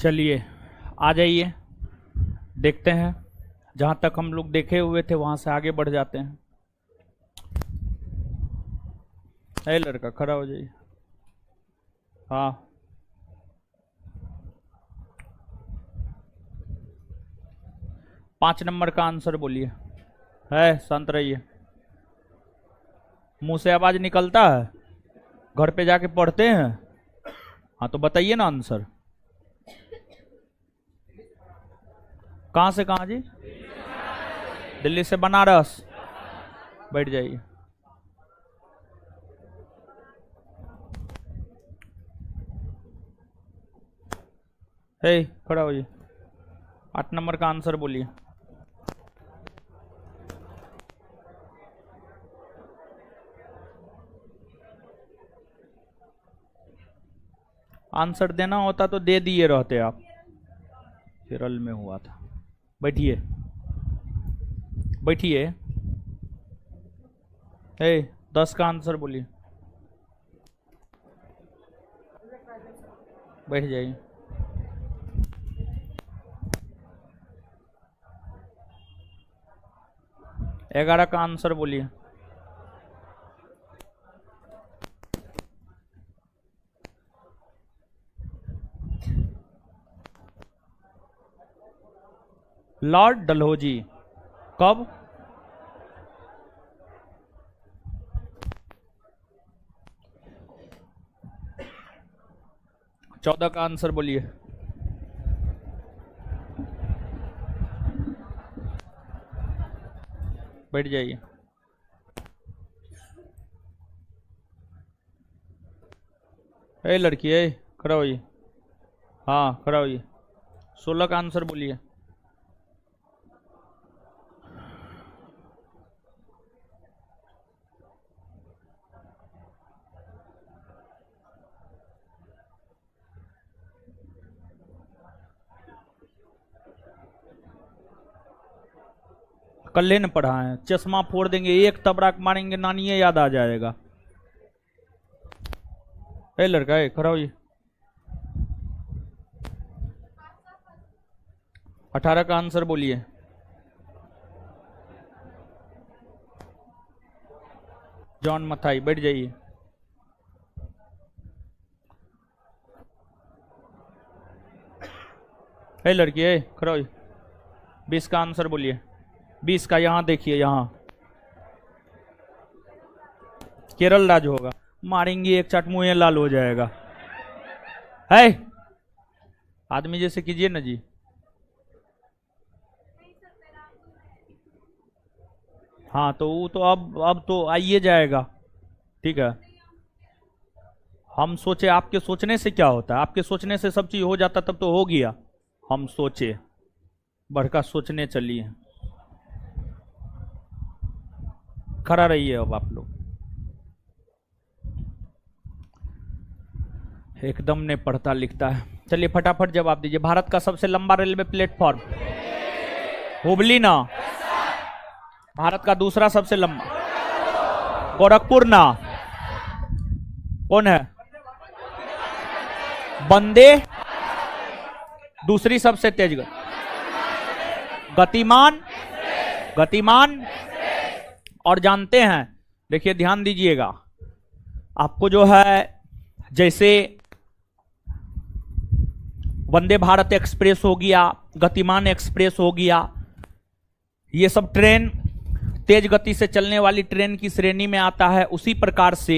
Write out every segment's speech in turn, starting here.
चलिए आ जाइए, देखते हैं। जहां तक हम लोग देखे हुए थे वहां से आगे बढ़ जाते हैं। ए लड़का खड़ा हो जाइए। हाँ, पांच नंबर का आंसर बोलिए। है, शांत रहिए। मुंह से आवाज निकलता है? घर पे जाके पढ़ते हैं? हाँ तो बताइए ना आंसर। कहां से कहां जी? दिल्ली से बनारस। बैठ जाइए। हे, खड़ा होइए। 8 नंबर का आंसर बोलिए। आंसर देना होता तो दे दिए रहते आप। केरल में हुआ था। बैठिए, बैठिए। हे, 10 का आंसर बोलिए। बैठ जाइए। ग्यारह का आंसर बोलिए। लॉर्ड डलहौजी कब? चौदह का आंसर बोलिए। बैठ जाइए। ए लड़की, ए खड़ा होइए। हाँ, खड़ा होइए। 16 का आंसर बोलिए। कल्ले न पढ़ा है, चश्मा फोड़ देंगे, एक तबड़ाक मारेंगे, नानी याद आ जाएगा। ए लड़का, ए खड़ा होइए। 18 का आंसर बोलिए। जॉन मथाई। बैठ जाइए। ए लड़की, ए खड़ा होइए। 20 का आंसर बोलिए। 20 का, यहां देखिए, यहां केरल राज्य होगा। मारेंगे एक चाट, मुंह लाल हो जाएगा। है, आदमी जैसे कीजिए ना जी। हाँ तो वो तो अब तो आइए जाएगा। ठीक है। हम सोचे, आपके सोचने से क्या होता है? आपके सोचने से सब चीज हो जाता, तब तो हो गया। हम सोचे, बढ़का सोचने चलिए। खड़ा रहिए अब आप लोग। एकदम ने पढ़ता लिखता है। चलिए फटाफट जवाब दीजिए। भारत का सबसे लंबा रेलवे प्लेटफॉर्म? हुबली ना। भारत का दूसरा सबसे लंबा? गोरखपुर ना। कौन है? वंदे। दूसरी सबसे तेज गतिमान। गतिमान। और जानते हैं, देखिए ध्यान दीजिएगा, आपको जो है, जैसे वंदे भारत एक्सप्रेस हो गया, गतिमान एक्सप्रेस हो गया, ये सब ट्रेन तेज गति से चलने वाली ट्रेन की श्रेणी में आता है। उसी प्रकार से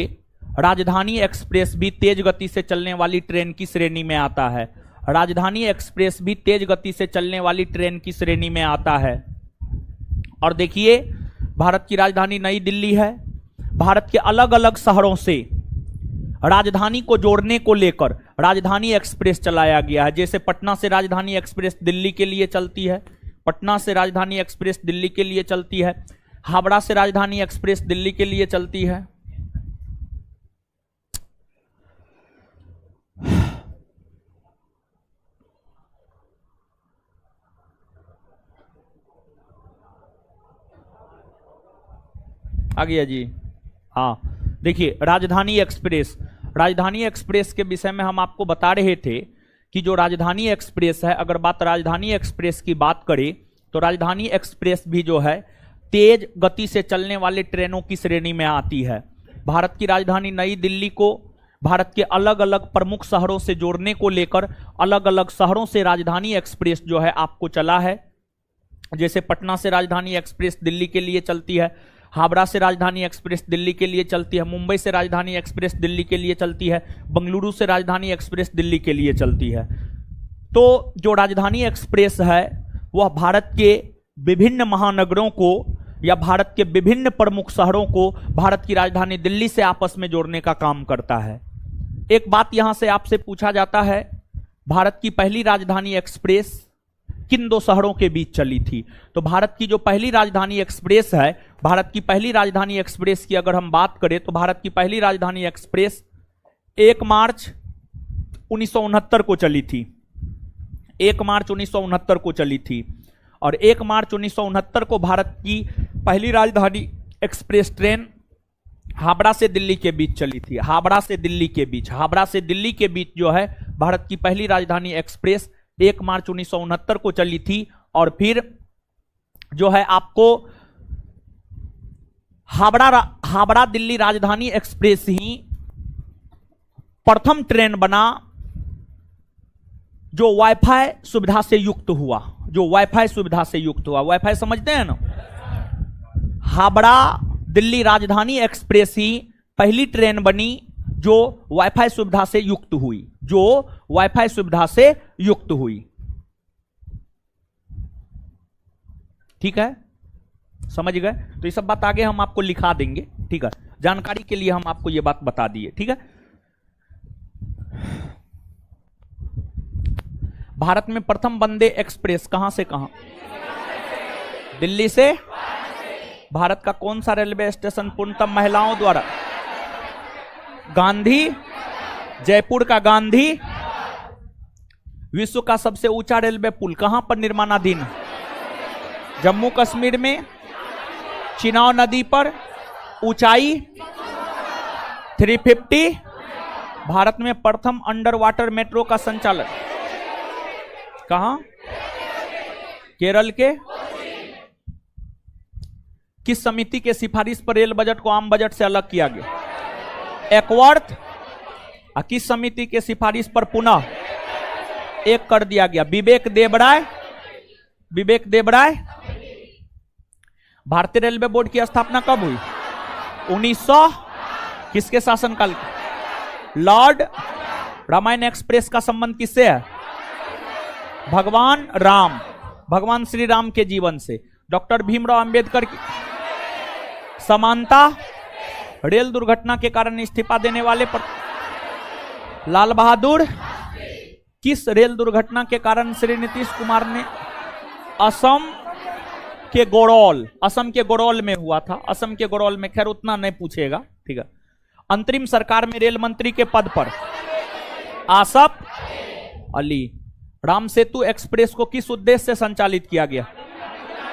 राजधानी एक्सप्रेस भी तेज गति से चलने वाली ट्रेन की श्रेणी में आता है। राजधानी एक्सप्रेस भी तेज गति से चलने वाली ट्रेन की श्रेणी में आता है। और देखिए, भारत की राजधानी नई दिल्ली है। भारत के अलग अलग शहरों से राजधानी को जोड़ने को लेकर राजधानी एक्सप्रेस चलाया गया है। जैसे पटना से राजधानी एक्सप्रेस दिल्ली के लिए चलती है, पटना से राजधानी एक्सप्रेस दिल्ली के लिए चलती है। हावड़ा से राजधानी एक्सप्रेस दिल्ली के लिए चलती है। आ गया जी। हाँ, देखिए राजधानी एक्सप्रेस, राजधानी एक्सप्रेस के विषय में हम आपको बता रहे थे की जो राजधानी एक्सप्रेस है, अगर बात राजधानी एक्सप्रेस की बात करें तो राजधानी एक्सप्रेस भी जो है तेज गति से चलने वाले ट्रेनों की श्रेणी में आती है। भारत की राजधानी नई दिल्ली को भारत के अलग अलग प्रमुख शहरों से जोड़ने को लेकर अलग अलग शहरों से राजधानी एक्सप्रेस जो है आपको चला है। जैसे पटना से राजधानी एक्सप्रेस दिल्ली के लिए चलती है, हावड़ा से राजधानी एक्सप्रेस दिल्ली के लिए चलती है, मुंबई से राजधानी एक्सप्रेस दिल्ली के लिए चलती है, बेंगलुरु से राजधानी एक्सप्रेस दिल्ली के लिए चलती है। तो जो राजधानी एक्सप्रेस है वह भारत के विभिन्न महानगरों को या भारत के विभिन्न प्रमुख शहरों को भारत की राजधानी दिल्ली से आपस में जोड़ने का काम करता है। एक बात यहां से आपसे पूछा जाता है, भारत की पहली राजधानी एक्सप्रेस किन दो शहरों के बीच चली थी? तो भारत की जो पहली राजधानी एक्सप्रेस है, भारत की पहली राजधानी एक्सप्रेस की अगर हम बात करें तो भारत की पहली राजधानी एक्सप्रेस 1 मार्च 1969 को चली थी। 1 मार्च 1969 को चली थी और 1 मार्च 1969 को भारत की पहली राजधानी एक्सप्रेस ट्रेन हावड़ा से दिल्ली के बीच चली थी। हावड़ा से दिल्ली के बीच जो है भारत की पहली राजधानी एक्सप्रेस 1 मार्च 1969 को चली थी। और फिर जो है आपको हावड़ा दिल्ली राजधानी एक्सप्रेस ही प्रथम ट्रेन बना जो वाईफाई सुविधा से युक्त हुआ, वाईफाई समझते हैं ना? हावड़ा दिल्ली राजधानी एक्सप्रेस ही पहली ट्रेन बनी जो वाईफाई सुविधा से युक्त हुई, ठीक है, समझ गए? तो ये सब बात आगे हम आपको लिखा देंगे, ठीक है, जानकारी के लिए हम आपको ये बात बता दिए, ठीक है। भारत में प्रथम वंदे एक्सप्रेस कहां से कहां? दिल्ली से। भारत का कौन सा रेलवे स्टेशन पूर्णतम महिलाओं द्वारा? गांधी, जयपुर का गांधी। विश्व का सबसे ऊंचा रेलवे पुल कहां पर निर्माणाधीन है? जम्मू कश्मीर में। चिनाव नदी पर ऊंचाई 350। भारत में प्रथम अंडर वाटर मेट्रो का संचालन कहां? केरल के। किस समिति के सिफारिश पर रेल बजट को आम बजट से अलग किया गया? एकवर्थ। किस समिति के सिफारिश पर पुनः एक कर दिया गया? विवेक देबराय। भारतीय रेलवे बोर्ड की स्थापना कब हुई? 1900। किसके शासनकाल? लॉर्ड। रामायण एक्सप्रेस का संबंध किससे है? भगवान श्री राम के जीवन से। डॉक्टर भीमराव अंबेडकर की समानता। रेल दुर्घटना के कारण इस्तीफा देने वाले पर लाल बहादुर। किस रेल दुर्घटना के कारण श्री नीतीश कुमार ने असम के गोरौल में हुआ था? असम के गोरौल में, खैर उतना नहीं पूछेगा, ठीक है। अंतरिम सरकार में रेल मंत्री के पद पर आसफ अली। राम सेतु एक्सप्रेस को किस उद्देश्य से संचालित किया गया?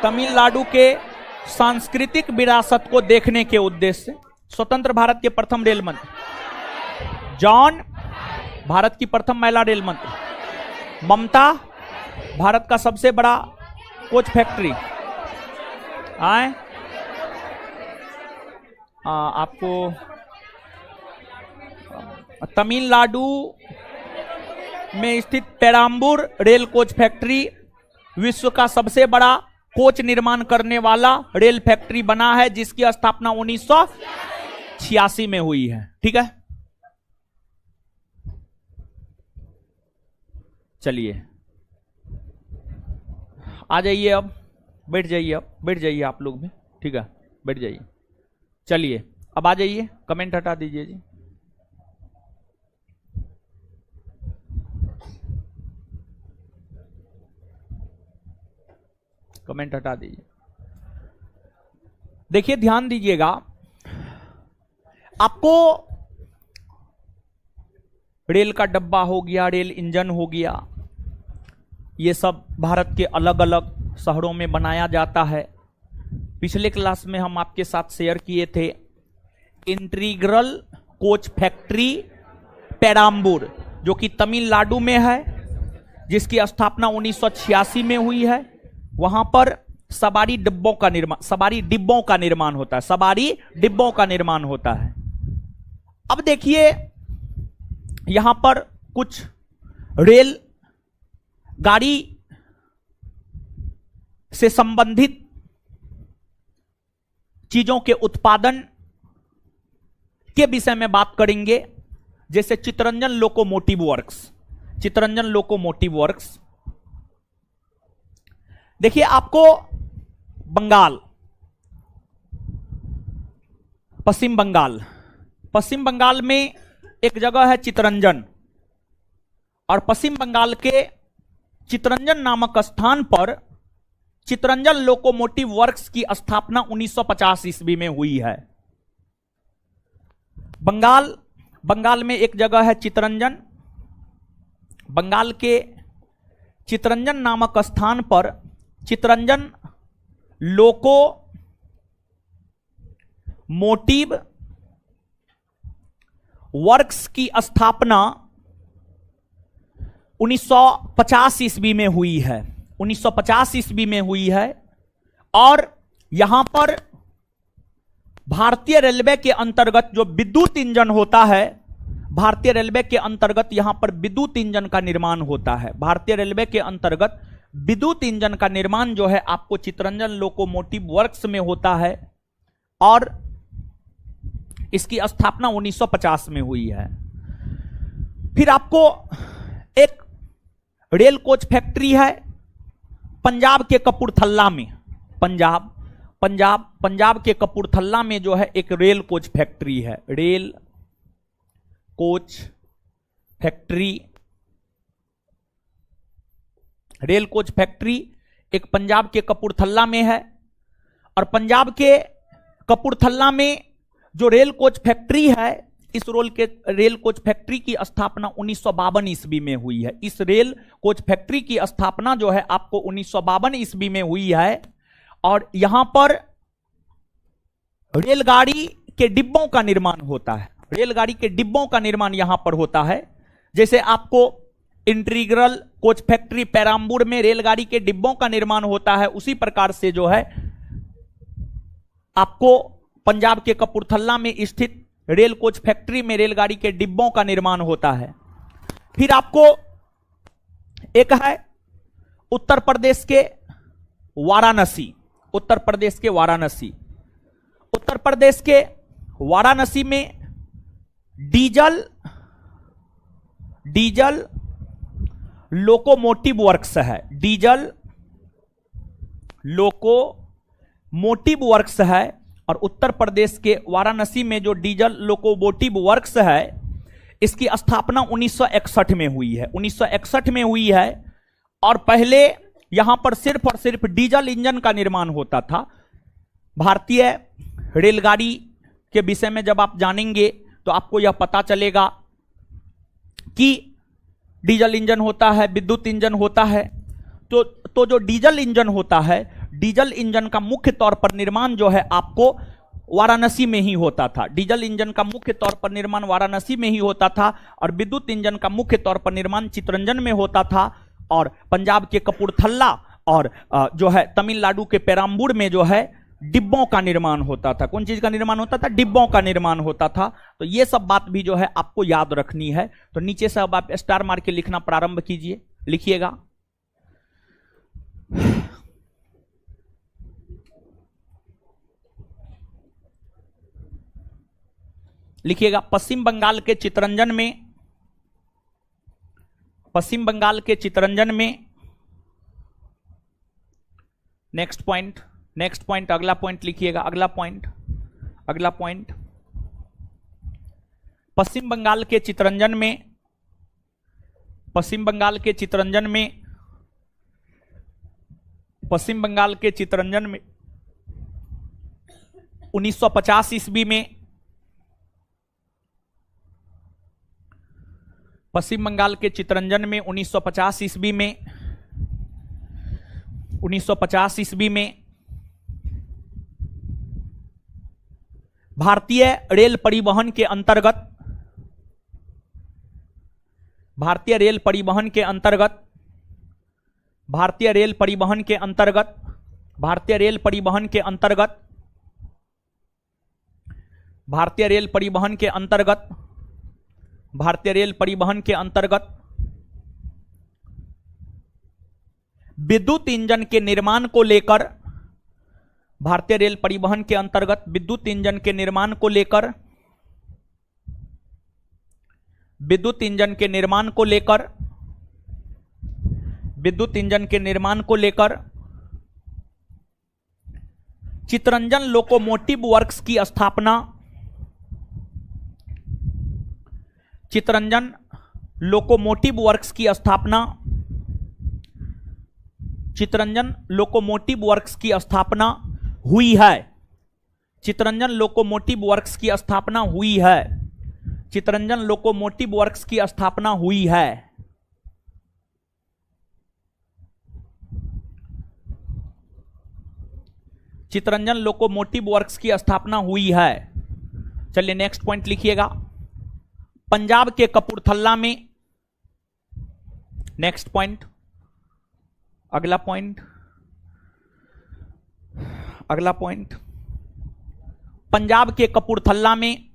तमिलनाडु के सांस्कृतिक विरासत को देखने के उद्देश्य से। स्वतंत्र भारत के प्रथम रेल मंत्री जॉन। भारत की प्रथम महिला रेल मंत्री ममता। भारत का सबसे बड़ा कोच फैक्ट्री आपको तमिलनाडु में स्थित पेराम्बूर रेल कोच फैक्ट्री विश्व का सबसे बड़ा कोच निर्माण करने वाला रेल फैक्ट्री बना है, जिसकी स्थापना 1986 में हुई है, ठीक है। चलिए आ जाइए, अब बैठ जाइए आप लोग भी, ठीक है, बैठ जाइए। चलिए अब आ जाइए, कमेंट हटा दीजिए जी। कमेंट हटा दीजिए। देखिए ध्यान दीजिएगा, आपको रेल का डब्बा हो गया, रेल इंजन हो गया, ये सब भारत के अलग अलग शहरों में बनाया जाता है। पिछले क्लास में हम आपके साथ शेयर किए थे इंटीग्रल कोच फैक्ट्री पेराम्बूर, जो कि तमिलनाडु में है। जिसकी स्थापना 1986 में हुई है। वहां पर सवारी डिब्बों का निर्माण होता है। सवारी डिब्बों का निर्माण होता है। अब देखिए यहां पर कुछ रेल गाड़ी से संबंधित चीजों के उत्पादन के विषय में बात करेंगे, जैसे चित्तरंजन लोकोमोटिव वर्क्स। देखिए आपको पश्चिम बंगाल में एक जगह है चित्तरंजन, और पश्चिम बंगाल के चित्तरंजन नामक स्थान पर चित्तरंजन लोकोमोटिव वर्क्स की स्थापना 1950 ईस्वी में हुई है। बंगाल में एक जगह है चित्तरंजन। बंगाल के चित्तरंजन नामक स्थान पर चित्तरंजन लोकोमोटिव वर्क्स की स्थापना 1950 ईस्वी में हुई है। 1950 ईस्वी में हुई है, और यहां पर भारतीय रेलवे के अंतर्गत जो विद्युत इंजन होता है, भारतीय रेलवे के अंतर्गत यहां पर विद्युत इंजन का निर्माण होता है। भारतीय रेलवे के अंतर्गत विद्युत इंजन का निर्माण जो है आपको चित्तरंजन लोकोमोटिव वर्क्स में होता है, और इसकी स्थापना 1950 में हुई है। फिर आपको एक रेल कोच फैक्ट्री है पंजाब के कपूरथला में। पंजाब के कपूरथला में जो है एक रेल कोच फैक्ट्री है। रेल कोच फैक्ट्री एक पंजाब के कपूरथला में है, और पंजाब के कपूरथला में जो रेल कोच फैक्ट्री है, इस रेल कोच फैक्ट्री की स्थापना 1952 ईस्वी में हुई है। इस रेल कोच फैक्ट्री की स्थापना जो है आपको 1952 ईस्वी में हुई है, और यहां पर रेलगाड़ी के डिब्बों का निर्माण होता है। रेलगाड़ी के डिब्बों का निर्माण यहां पर होता है। जैसे आपको इंटीग्रल कोच फैक्ट्री पेराम्बूर में रेलगाड़ी के डिब्बों का निर्माण होता है, उसी प्रकार से जो है आपको पंजाब के कपूरथला में स्थित रेल कोच फैक्ट्री में रेलगाड़ी के डिब्बों का निर्माण होता है। फिर आपको एक है उत्तर प्रदेश के वाराणसी में डीजल लोकोमोटिव वर्क्स है। डीजल लोकोमोटिव वर्क्स है, और उत्तर प्रदेश के वाराणसी में जो डीजल लोकोमोटिव वर्क्स है, इसकी स्थापना 1961 में हुई है। 1961 में हुई है, और पहले यहां पर सिर्फ और सिर्फ डीजल इंजन का निर्माण होता था। भारतीय रेलगाड़ी के विषय में जब आप जानेंगे तो आपको यह पता चलेगा कि डीजल इंजन होता है, विद्युत इंजन होता है। तो जो डीजल इंजन होता है, डीजल इंजन का मुख्य तौर पर निर्माण जो है आपको वाराणसी में ही होता था। डीजल इंजन का मुख्य तौर पर निर्माण वाराणसी में ही होता था, और विद्युत इंजन का मुख्य तौर पर निर्माण चित्तरंजन में होता था। और पंजाब के कपूरथला और जो है तमिलनाडु के पेराम्बूर में जो है डिब्बों का निर्माण होता था। कौन चीज का निर्माण होता था? डिब्बों का निर्माण होता था। तो ये सब बात भी जो है आपको याद रखनी है। तो नीचे से अब आप स्टार मार के लिखना प्रारंभ कीजिए। लिखिएगा पश्चिम बंगाल के चित्तरंजन में नेक्स्ट पॉइंट अगला पॉइंट लिखिएगा। अगला पॉइंट पश्चिम बंगाल के चित्तरंजन में 1950 ईस्वी में पश्चिम बंगाल के चित्तरंजन में 1950 ईस्वी में भारतीय रेल परिवहन के अंतर्गत भारतीय रेल परिवहन के अंतर्गत, भारतीय रेल परिवहन के अंतर्गत, भारतीय रेल परिवहन के अंतर्गत, भारतीय रेल परिवहन के अंतर्गत विद्युत इंजन के निर्माण को लेकर, भारतीय रेल परिवहन के अंतर्गत विद्युत इंजन के निर्माण को लेकर, विद्युत इंजन के निर्माण को लेकर, विद्युत इंजन के निर्माण को लेकर चितरंजन लोकोमोटिव वर्क्स की स्थापना, चितरंजन लोकोमोटिव वर्क्स की स्थापना, चितरंजन लोकोमोटिव वर्क्स की स्थापना हुई है। चितरंजन लोकोमोटिव वर्क्स की स्थापना हुई है। चितरंजन लोकोमोटिव वर्क्स की स्थापना हुई है। चितरंजन लोकोमोटिव वर्क्स की स्थापना हुई है। चलिए नेक्स्ट पॉइंट लिखिएगा। पंजाब के कपूरथला में, नेक्स्ट पॉइंट, अगला पॉइंट, अगला पॉइंट, पंजाब के कपूरथला में,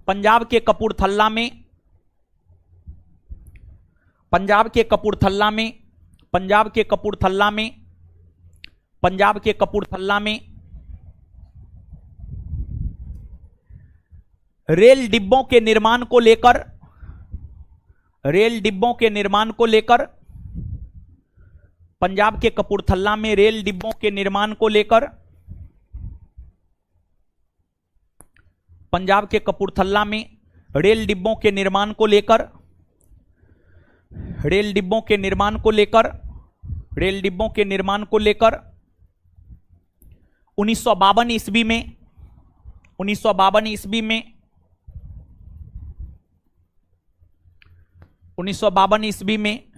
पंजाब के कपूरथला में, पंजाब के कपूरथला में, पंजाब के कपूरथला में, पंजाब के कपूरथला में रेल डिब्बों के निर्माण को लेकर, रेल डिब्बों के निर्माण को लेकर, पंजाब के कपूरथला में रेल डिब्बों के निर्माण को लेकर, पंजाब के कपूरथला में रेल डिब्बों के निर्माण को लेकर, रेल डिब्बों के निर्माण को लेकर, रेल डिब्बों के निर्माण को लेकर 1952 ईस्वी में, 1952 ईस्वी में, 1952 ईस्वी में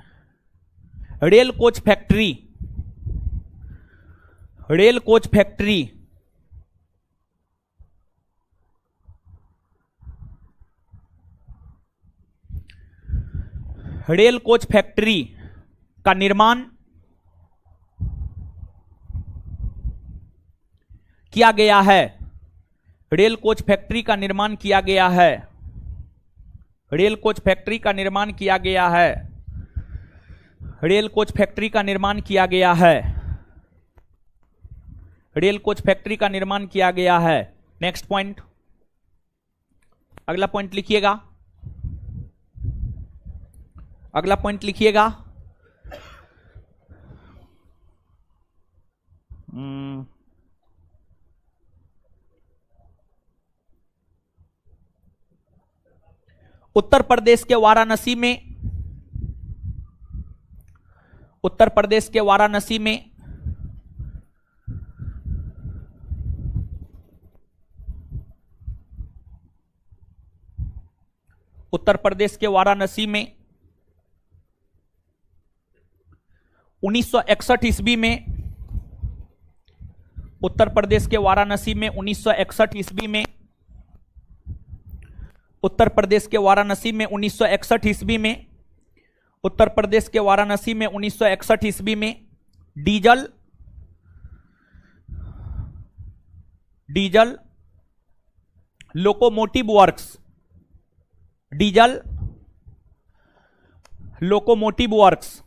rail coach factory, rail coach factory, rail coach factory का निर्माण किया गया है। रेल कोच फैक्ट्री का निर्माण किया गया है। रेल कोच फैक्ट्री का निर्माण किया गया है। रेल कोच फैक्ट्री का निर्माण किया गया है। रेल कोच फैक्ट्री का निर्माण किया गया है। नेक्स्ट पॉइंट, अगला पॉइंट लिखिएगा। अगला पॉइंट लिखिएगा। उत्तर प्रदेश के वाराणसी में, उत्तर प्रदेश के वाराणसी में उत्तर प्रदेश के वाराणसी में 1961 ईस्वी में, उत्तर प्रदेश के वाराणसी में 1961 ईस्वी में, उत्तर प्रदेश के वाराणसी में 1961 ईस्वी में, उत्तर प्रदेश के वाराणसी में 1961 ईस्वी में diesel, diesel locomotive works, diesel locomotive works,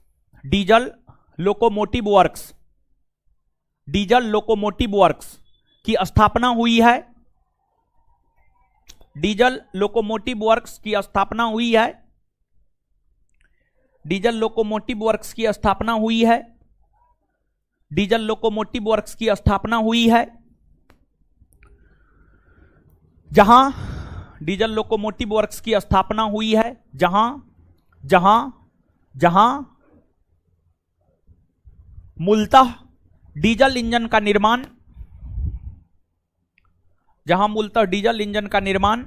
diesel locomotive works, diesel locomotive works की स्थापना हुई है। डीजल लोकोमोटिव वर्क्स की स्थापना हुई है। डीजल लोकोमोटिव वर्क्स की स्थापना हुई है। डीजल लोकोमोटिव वर्क्स की स्थापना हुई है। जहां डीजल लोकोमोटिव वर्क्स की स्थापना हुई है, जहां जहां जहां मूलतः डीजल इंजन का निर्माण, जहां मूलतः डीजल इंजन का निर्माण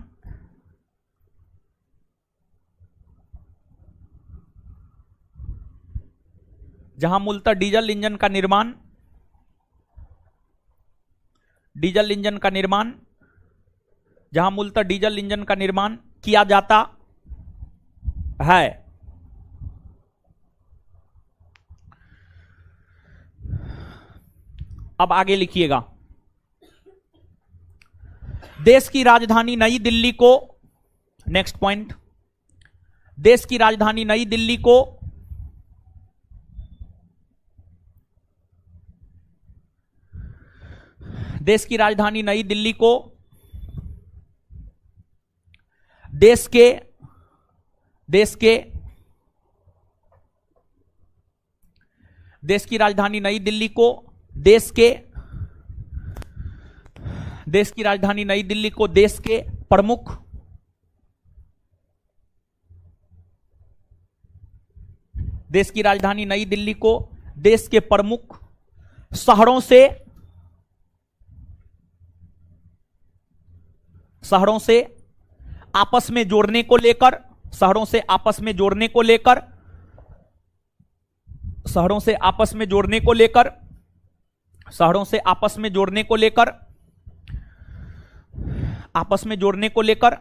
जहां मूलतः डीजल इंजन का निर्माण, डीजल इंजन का निर्माण, जहां मूलतः डीजल इंजन का निर्माण किया जाता है, अब आगे लिखिएगा, देश की राजधानी नई दिल्ली को, नेक्स्ट पॉइंट, देश की राजधानी नई दिल्ली को देश की राजधानी नई दिल्ली को देश के देश की राजधानी नई दिल्ली को देश की राजधानी नई दिल्ली को देश के प्रमुख देश की राजधानी नई दिल्ली को देश के प्रमुख शहरों से आपस में जोड़ने को लेकर शहरों से आपस में जोड़ने को लेकर शहरों से आपस में जोड़ने को लेकर शहरों से आपस में जोड़ने को लेकर आपस में जोड़ने को लेकर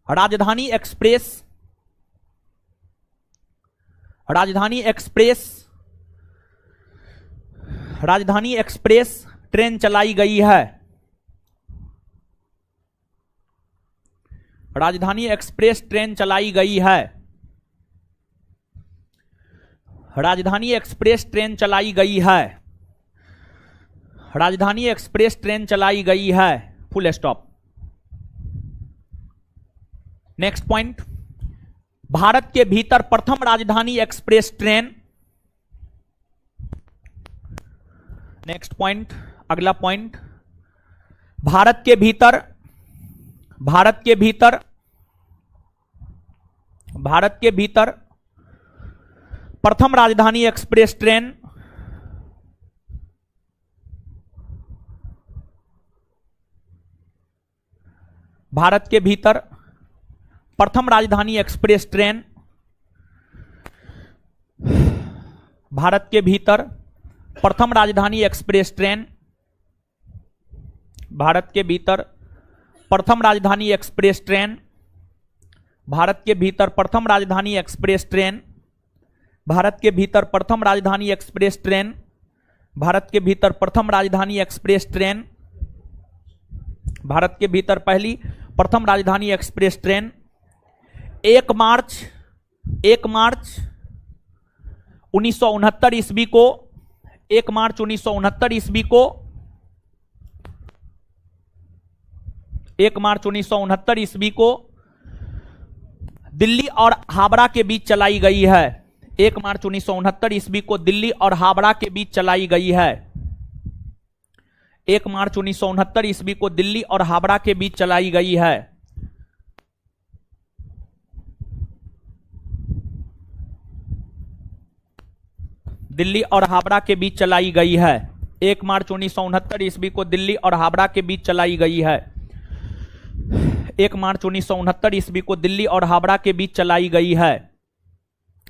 राजधानी एक्सप्रेस ट्रेन चलाई गई है। राजधानी एक्सप्रेस ट्रेन चलाई गई है। राजधानी एक्सप्रेस ट्रेन चलाई गई है। राजधानी एक्सप्रेस ट्रेन चलाई गई है। Full stop. Next point, Bharat के भीतर प्रथम राजधानी एक्सप्रेस ट्रेन। नेक्स्ट पॉइंट, अगला पॉइंट, भारत के भीतर प्रथम राजधानी एक्सप्रेस ट्रेन भारत के भीतर प्रथम राजधानी एक्सप्रेस ट्रेन भारत के भीतर प्रथम राजधानी एक्सप्रेस ट्रेन भारत के भीतर प्रथम राजधानी एक्सप्रेस ट्रेन भारत के भीतर प्रथम राजधानी एक्सप्रेस ट्रेन भारत के भीतर प्रथम राजधानी एक्सप्रेस ट्रेन भारत के भीतर प्रथम राजधानी एक्सप्रेस ट्रेन भारत के भीतर पहली प्रथम राजधानी एक्सप्रेस ट्रेन 1 मार्च 1969 ईस्वी को 1 मार्च 1969 ईस्वी को 1 मार्च 1969 ईस्वी को दिल्ली और हावड़ा के बीच चलाई गई है। 1 मार्च 1969 ईस्वी को दिल्ली और हावड़ा के बीच चलाई गई है। 1 मार्च 1969 ईस्वी को दिल्ली और हावड़ा के बीच चलाई गई है। दिल्ली और हावड़ा के बीच चलाई गई है। 1 मार्च 1969 ईस्वी को दिल्ली और हावड़ा के बीच चलाई गई है। 1 मार्च 1969 ईस्वी को दिल्ली और हावड़ा के बीच चलाई गई है।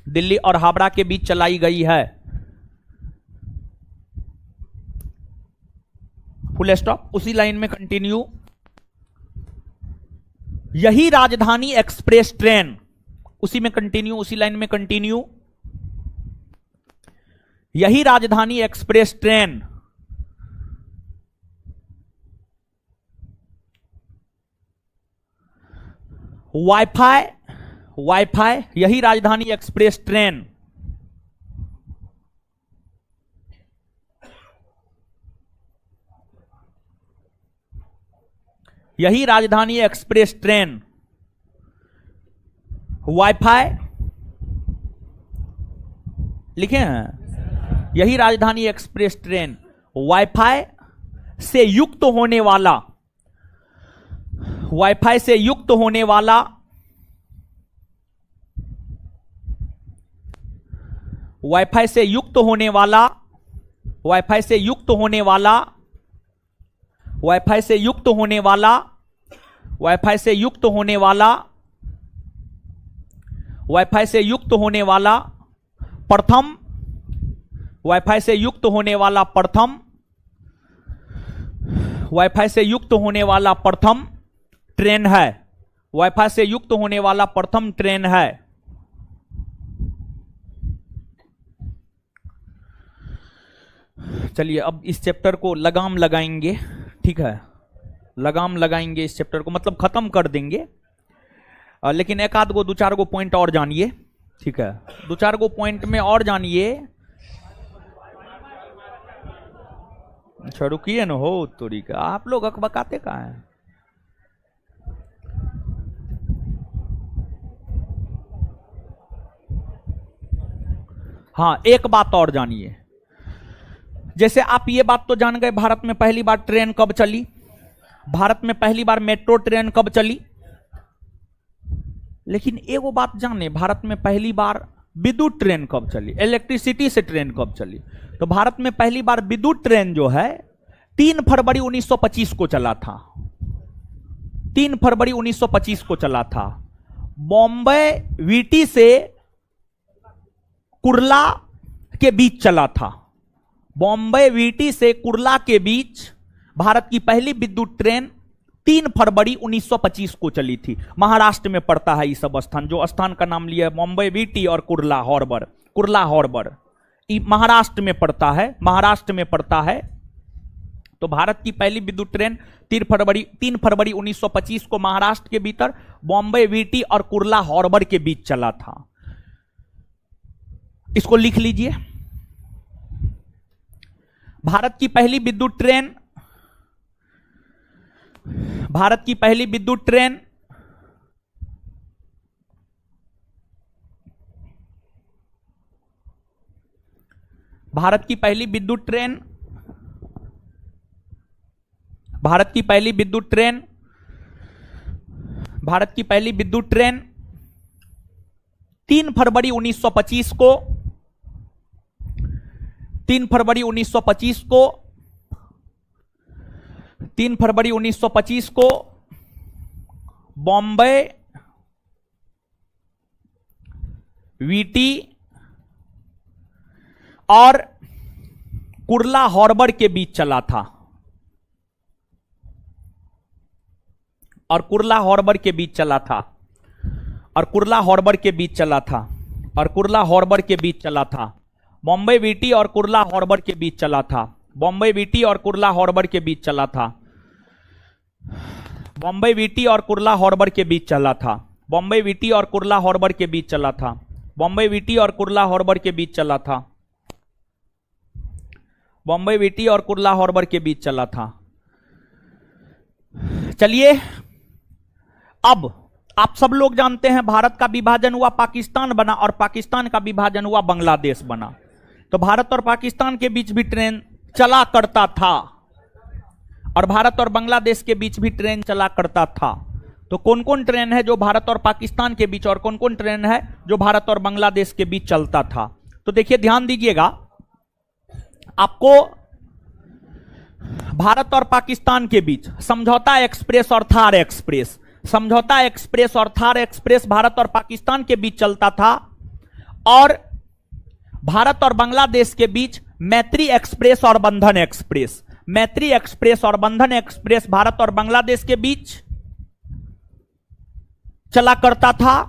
दिल्ली और हावड़ा के बीच चलाई गई है। Full stop. उसी लाइन में कंटिन्यू, यही राजधानी एक्सप्रेस ट्रेन, उसी में कंटिन्यू, उसी लाइन में कंटिन्यू, यही राजधानी एक्सप्रेस ट्रेन वाईफाई यही राजधानी एक्सप्रेस ट्रेन यही राजधानी एक्सप्रेस ट्रेन वाईफाई लिखे हैं, यही राजधानी एक्सप्रेस ट्रेन वाईफाई से युक्त होने वाला वाईफाई से युक्त होने वाला वाईफाई से युक्त होने वाला वाईफाई से युक्त होने वाला वाईफाई से युक्त होने वाला वाईफाई से युक्त होने वाला वाईफाई से युक्त होने वाला प्रथम वाईफाई से युक्त होने वाला प्रथम वाईफाई से युक्त होने वाला प्रथम ट्रेन है। वाईफाई से युक्त होने वाला प्रथम ट्रेन है। चलिए अब इस चैप्टर को लगाम लगाएंगे, ठीक है, लगाम लगाएंगे इस चैप्टर को, मतलब खत्म कर देंगे। लेकिन एक आध गो 2-4 गो पॉइंट और जानिए, ठीक है, 2-4 गो पॉइंट में और जानिए। अच्छा रुकिए न, हो तोरी का आप लोग अकबकाते कहाँ हैं। हाँ एक बात और जानिए, जैसे आप ये बात तो जान गए भारत में पहली बार ट्रेन कब चली, भारत में पहली बार मेट्रो ट्रेन कब चली, लेकिन एगो बात जाने, भारत में पहली बार विद्युत ट्रेन कब चली, इलेक्ट्रिसिटी से ट्रेन कब चली। तो भारत में पहली बार विद्युत ट्रेन जो है 3 फरवरी 1925 को चला था, 3 फरवरी 1925 को चला था। बॉम्बे वीटी से कुर्ला के बीच चला था, बॉम्बे वीटी से कुर्ला के बीच भारत की पहली विद्युत ट्रेन 3 फरवरी 1925 को चली थी। महाराष्ट्र में पड़ता है ये सब स्थान, जो स्थान का नाम लिया बॉम्बे वीटी और कुर्ला हार्बर, कुर्ला हार्बर महाराष्ट्र में पड़ता है, महाराष्ट्र में पड़ता है। तो भारत की पहली विद्युत ट्रेन 3 फरवरी 1925 को महाराष्ट्र के भीतर बॉम्बे वीटी और कुर्ला हार्बर के बीच चला था। इसको लिख लीजिए, भारत की पहली विद्युत ट्रेन, भारत की पहली विद्युत ट्रेन भारत की पहली विद्युत ट्रेन भारत की पहली विद्युत ट्रेन भारत की पहली विद्युत ट्रेन 3 फरवरी 1925 को 3 फरवरी 1925 को 3 फरवरी 1925 को बॉम्बे वीटी और कुर्ला हार्बर के बीच चला था, और कुर्ला हार्बर के बीच चला था, और कुर्ला हार्बर के बीच चला था, और कुर्ला हार्बर के बीच चला था। बॉम्बे वीटी और कुर्ला हार्बर के बीच चला था, बॉम्बे वीटी और कुर्ला हार्बर के बीच चला था, बॉम्बे वीटी और कुर्ला हार्बर के बीच चला था, बॉम्बे वीटी और कुर्ला हार्बर के बीच चला था, बॉम्बे वीटी और कुर्ला हार्बर के बीच चला था, बॉम्बे वीटी और कुर्ला हार्बर के बीच चला था। चलिए अब आप सब लोग जानते हैं भारत का विभाजन हुआ, पाकिस्तान बना, और पाकिस्तान का विभाजन हुआ, बांग्लादेश बना। तो भारत और पाकिस्तान के बीच भी ट्रेन चला करता था, और भारत और बांग्लादेश के बीच भी ट्रेन चला करता था। तो कौन कौन ट्रेन है जो भारत और पाकिस्तान के बीच, और कौन कौन ट्रेन है जो भारत और बांग्लादेश के बीच चलता था। तो देखिए ध्यान दीजिएगा, आपको भारत और पाकिस्तान के बीच समझौता एक्सप्रेस और थार एक्सप्रेस, समझौता एक्सप्रेस और थार एक्सप्रेस भारत और पाकिस्तान के बीच चलता था, और भारत और बांग्लादेश के बीच मैत्री एक्सप्रेस और बंधन एक्सप्रेस, मैत्री एक्सप्रेस और बंधन एक्सप्रेस भारत और बांग्लादेश के बीच चला करता था,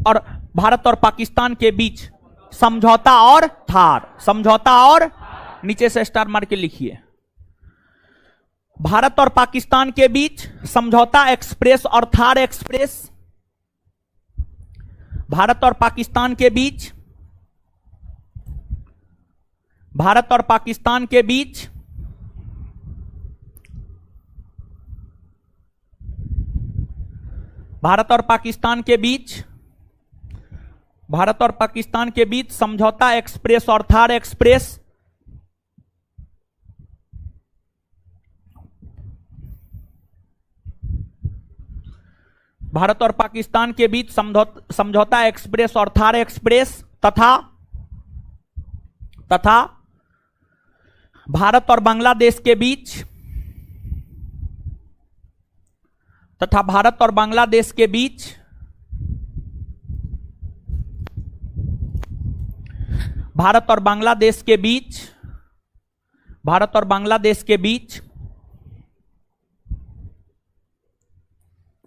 और भारत और पाकिस्तान के बीच समझौता और थार, समझौता और, नीचे से स्टार मार के लिखिए, भारत और पाकिस्तान के बीच समझौता एक्सप्रेस और थार एक्सप्रेस, भारत और पाकिस्तान के बीच, भारत और पाकिस्तान के बीच भारत और पाकिस्तान के बीच भारत और पाकिस्तान के बीच समझौता एक्सप्रेस और थार एक्सप्रेस, भारत और पाकिस्तान के बीच समझौता एक्सप्रेस और थार एक्सप्रेस, तथा भारत और बांग्लादेश के बीच, तथा भारत और बांग्लादेश के बीच भारत और बांग्लादेश के बीच भारत और बांग्लादेश के बीच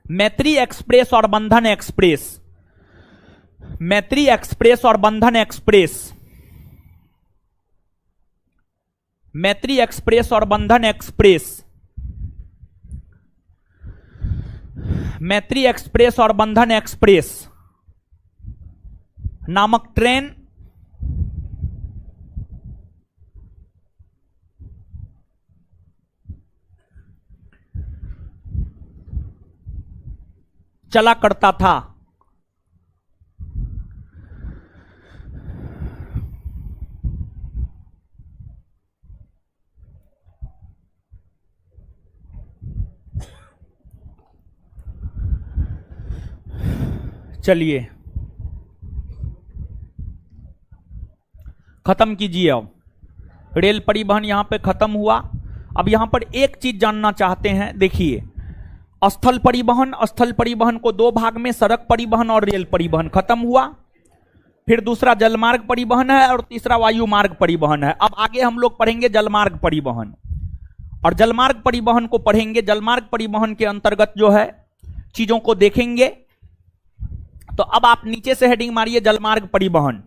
मैत्री एक्सप्रेस और बंधन एक्सप्रेस, मैत्री एक्सप्रेस और बंधन एक्सप्रेस, मैत्री एक्सप्रेस और बंधन एक्सप्रेस, मैत्री एक्सप्रेस और बंधन एक्सप्रेस नामक ट्रेन चला करता था। चलिए खत्म कीजिए। अब रेल परिवहन यहां पे खत्म हुआ। अब यहां पर एक चीज जानना चाहते हैं, देखिए स्थल परिवहन, स्थल परिवहन को दो भाग में, सड़क परिवहन और रेल परिवहन खत्म हुआ। फिर दूसरा जलमार्ग परिवहन है और तीसरा वायु मार्ग परिवहन है। अब आगे हम लोग पढ़ेंगे जलमार्ग परिवहन, और जलमार्ग परिवहन को पढ़ेंगे। जलमार्ग परिवहन के अंतर्गत जो है चीजों को देखेंगे। तो अब आप नीचे से हेडिंग मारिए जलमार्ग परिवहन,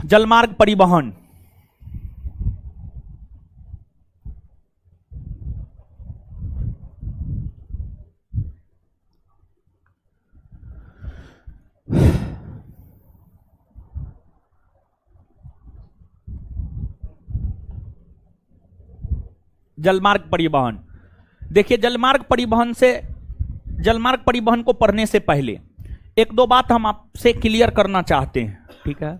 जलमार्ग परिवहन। जलमार्ग परिवहन, देखिए जलमार्ग परिवहन से, जलमार्ग परिवहन को पढ़ने से पहले एक दो बात हम आपसे क्लियर करना चाहते हैं, ठीक है।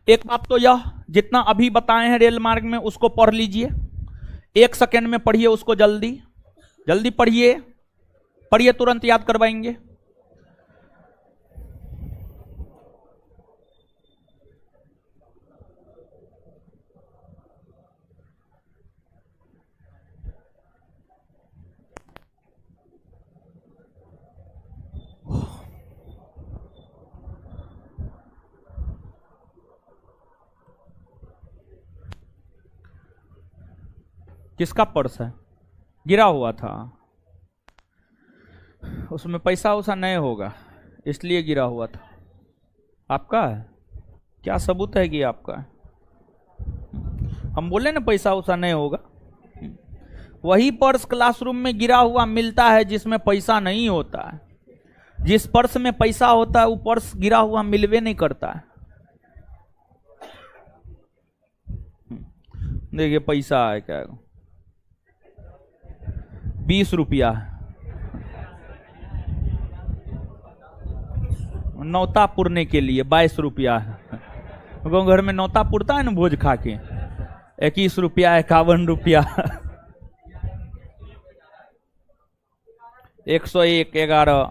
एक बात तो यह, जितना अभी बताए हैं रेल मार्ग में उसको पढ़ लीजिए, 1 सेकेंड में पढ़िए उसको, जल्दी जल्दी पढ़िए, पढ़िए तुरंत याद करवाएंगे। किसका पर्स है? गिरा हुआ था, उसमें पैसा वैसा नहीं होगा इसलिए गिरा हुआ था। आपका है? क्या सबूत है कि आपका है? हम बोले ना पैसा वैसा नहीं होगा। वही पर्स क्लासरूम में गिरा हुआ मिलता है जिसमें पैसा नहीं होता है। जिस पर्स में पैसा होता है वो पर्स गिरा हुआ मिलवे नहीं करता है। देखिए पैसा है क्या, 20 रुपया नौता पुरने के लिए 22 रुपया है। घर में नौता पुरता है ना भोज खा के, 21 रुपया, 51 रुपया, 101, 11।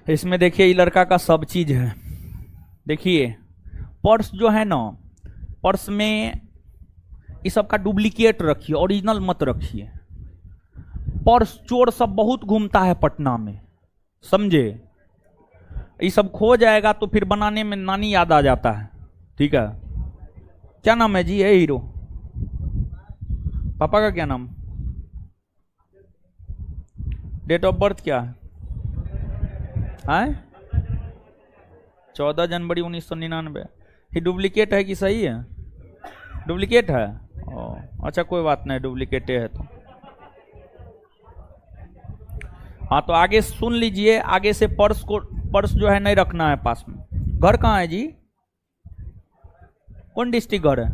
इसमें देखिए ये लड़का का सब चीज है। देखिए पर्स जो है ना, पर्स में ये सब का डुप्लीकेट रखिए, ओरिजिनल मत रखिए। पर्स चोर सब बहुत घूमता है पटना में, समझे। ये सब खो जाएगा तो फिर बनाने में नानी याद आ जाता है, ठीक है। क्या नाम है जी? है हीरो। पापा का क्या नाम? डेट ऑफ बर्थ क्या है? 14 जनवरी 1999। ये डुप्लीकेट है कि सही है? डुप्लीकेट है। अच्छा कोई बात नहीं, डुप्लीकेट है तो। हाँ तो आगे सुन लीजिए, आगे से पर्स को, पर्स जो है नहीं रखना है पास में। घर कहाँ है जी? कौन डिस्ट्रिक्ट घर है?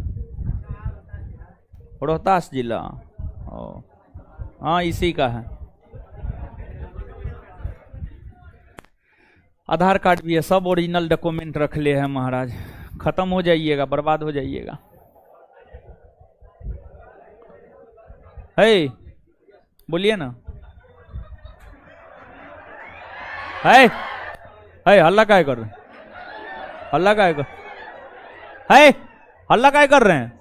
रोहतास जिला। हाँ इसी का है। आधार कार्ड भी है, सब ओरिजिनल डॉक्यूमेंट रख ले हैं महाराज। खत्म हो जाइएगा, बर्बाद हो जाइएगा। है बोलिए ना। है हल्ला काय कर रहे हैं? हल्ला काय कर, है हल्ला काय कर रहे हैं?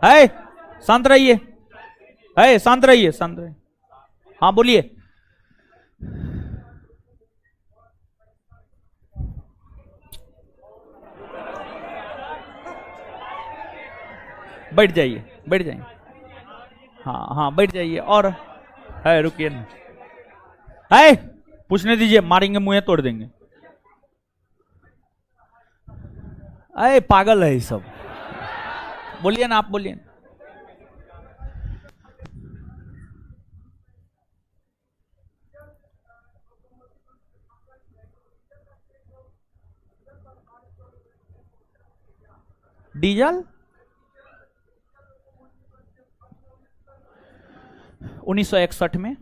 है शांत रहिए, है शांत रहिए, शांत रहिए। हाँ बोलिए। बैठ जाइए, बैठ जाइए। हाँ हाँ बैठ जाइए। और है रुकिए ना, है पूछने दीजिए, मारेंगे मुंह तोड़ देंगे। अरे पागल है ये सब। बोलिए ना, आप बोलिए। डीजल 1961 में।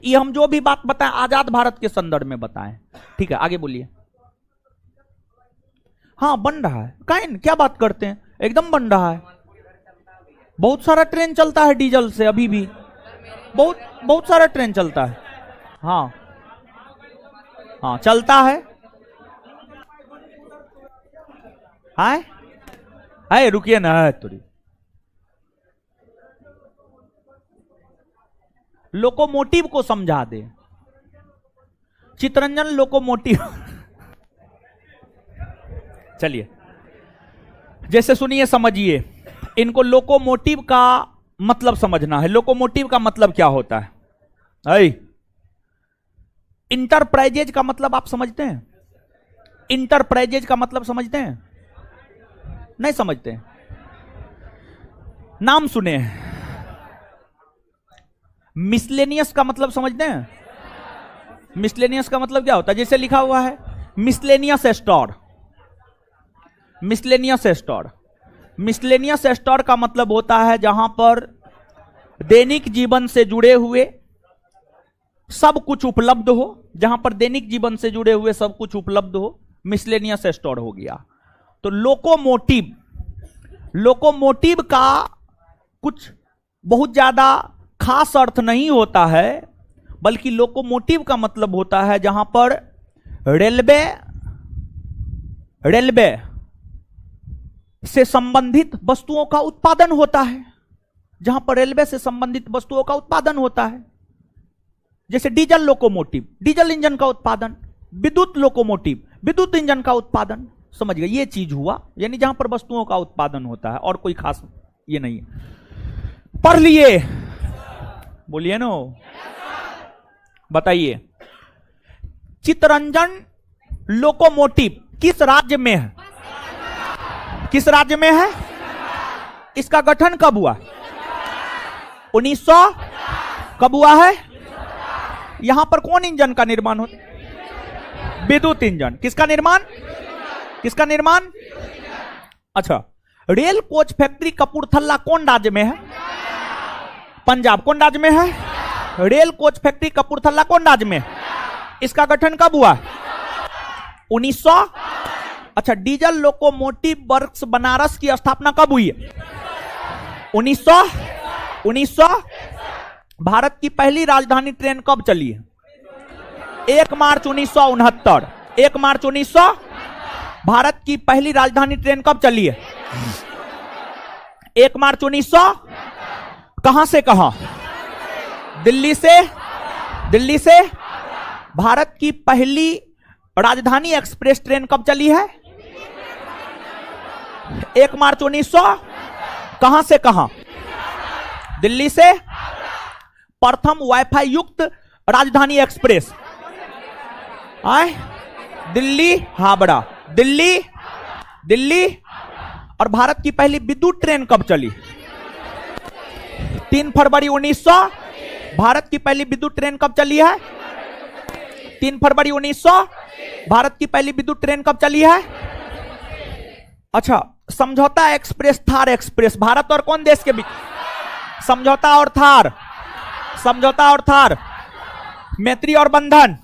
ये हम जो भी बात बताएं आजाद भारत के संदर्भ में बताएं, ठीक है। आगे बोलिए। हाँ बन रहा है, काइन क्या बात करते हैं, एकदम बन रहा है। बहुत सारा ट्रेन चलता है डीजल से अभी भी, बहुत सारा ट्रेन चलता है। हाँ हाँ चलता है। हाय रुकिए ना थोड़ी। लोकोमोटिव को समझा दे चितरंजन, लोकोमोटिव। चलिए जैसे सुनिए समझिए, इनको लोकोमोटिव का मतलब समझना है। लोकोमोटिव का मतलब क्या होता है? इंटरप्राइजेज का मतलब आप समझते हैं? इंटरप्राइजेज का मतलब समझते हैं? नहीं समझते हैं? नाम सुने हैं। मिसलेनियस का मतलब समझते हैं? मिसलेनियस का मतलब क्या होता है? जैसे लिखा हुआ है miscellaneous store. Miscellaneous store, miscellaneous store का मतलब होता है जहां पर दैनिक जीवन से जुड़े हुए सब कुछ उपलब्ध हो। जहां पर दैनिक जीवन से जुड़े हुए सब कुछ उपलब्ध हो, मिसलेनियस स्टोर हो गया। तो लोकोमोटिव, लोकोमोटिव का कुछ बहुत ज्यादा खास अर्थ नहीं होता है, बल्कि लोकोमोटिव का मतलब होता है जहां पर रेलवे से संबंधित वस्तुओं का उत्पादन होता है। जहां पर रेलवे से संबंधित वस्तुओं का उत्पादन होता है, जैसे डीजल लोकोमोटिव, डीजल इंजन का उत्पादन, विद्युत लोकोमोटिव, विद्युत इंजन का उत्पादन। समझ गए? ये चीज हुआ, यानी जहां पर वस्तुओं का उत्पादन होता है, और कोई खास ये नहीं है। पढ़ लिए? बोलिए नो, बताइए। चितरंजन लोकोमोटिव किस राज्य में है? किस राज्य में है? इसका गठन कब हुआ? 1900 कब हुआ है? यहां पर कौन इंजन का निर्माण होता? विद्युत इंजन। किसका निर्माण? किसका निर्माण? अच्छा, रेल कोच फैक्ट्री कपूरथला कौन राज्य में है? पंजाब। कौन राज्य में है? रेल कोच फैक्ट्री कपूरथला कौन राज्य में? इसका गठन कब हुआ? 1900। अच्छा, डीजल लोकोमोटिव वर्क्स बनारस की स्थापना कब हुई है? 1900। भारत की पहली राजधानी ट्रेन कब चली है? 1 मार्च 1969। 1 मार्च 1900। भारत की पहली राजधानी ट्रेन कब चली है? 1 मार्च 1900। कहां से कहां? दिल्ली से। दिल्ली से। भारत की पहली राजधानी एक्सप्रेस ट्रेन कब चली है? 1 मार्च 1900। कहां से कहां? दिल्ली से। प्रथम वाईफाई युक्त राजधानी एक्सप्रेस आए दिल्ली हावड़ा। दिल्ली दिल्ली। और भारत की पहली विद्युत ट्रेन कब चली? 3 फरवरी 1900। भारत की पहली विद्युत ट्रेन कब चली है? 3 फरवरी 1900। भारत की पहली विद्युत ट्रेन कब चली है? अच्छा, समझौता एक्सप्रेस, थार एक्सप्रेस, भारत और कौन देश के बीच? समझौता और थार। समझौता और थार। मैत्री और बंधन।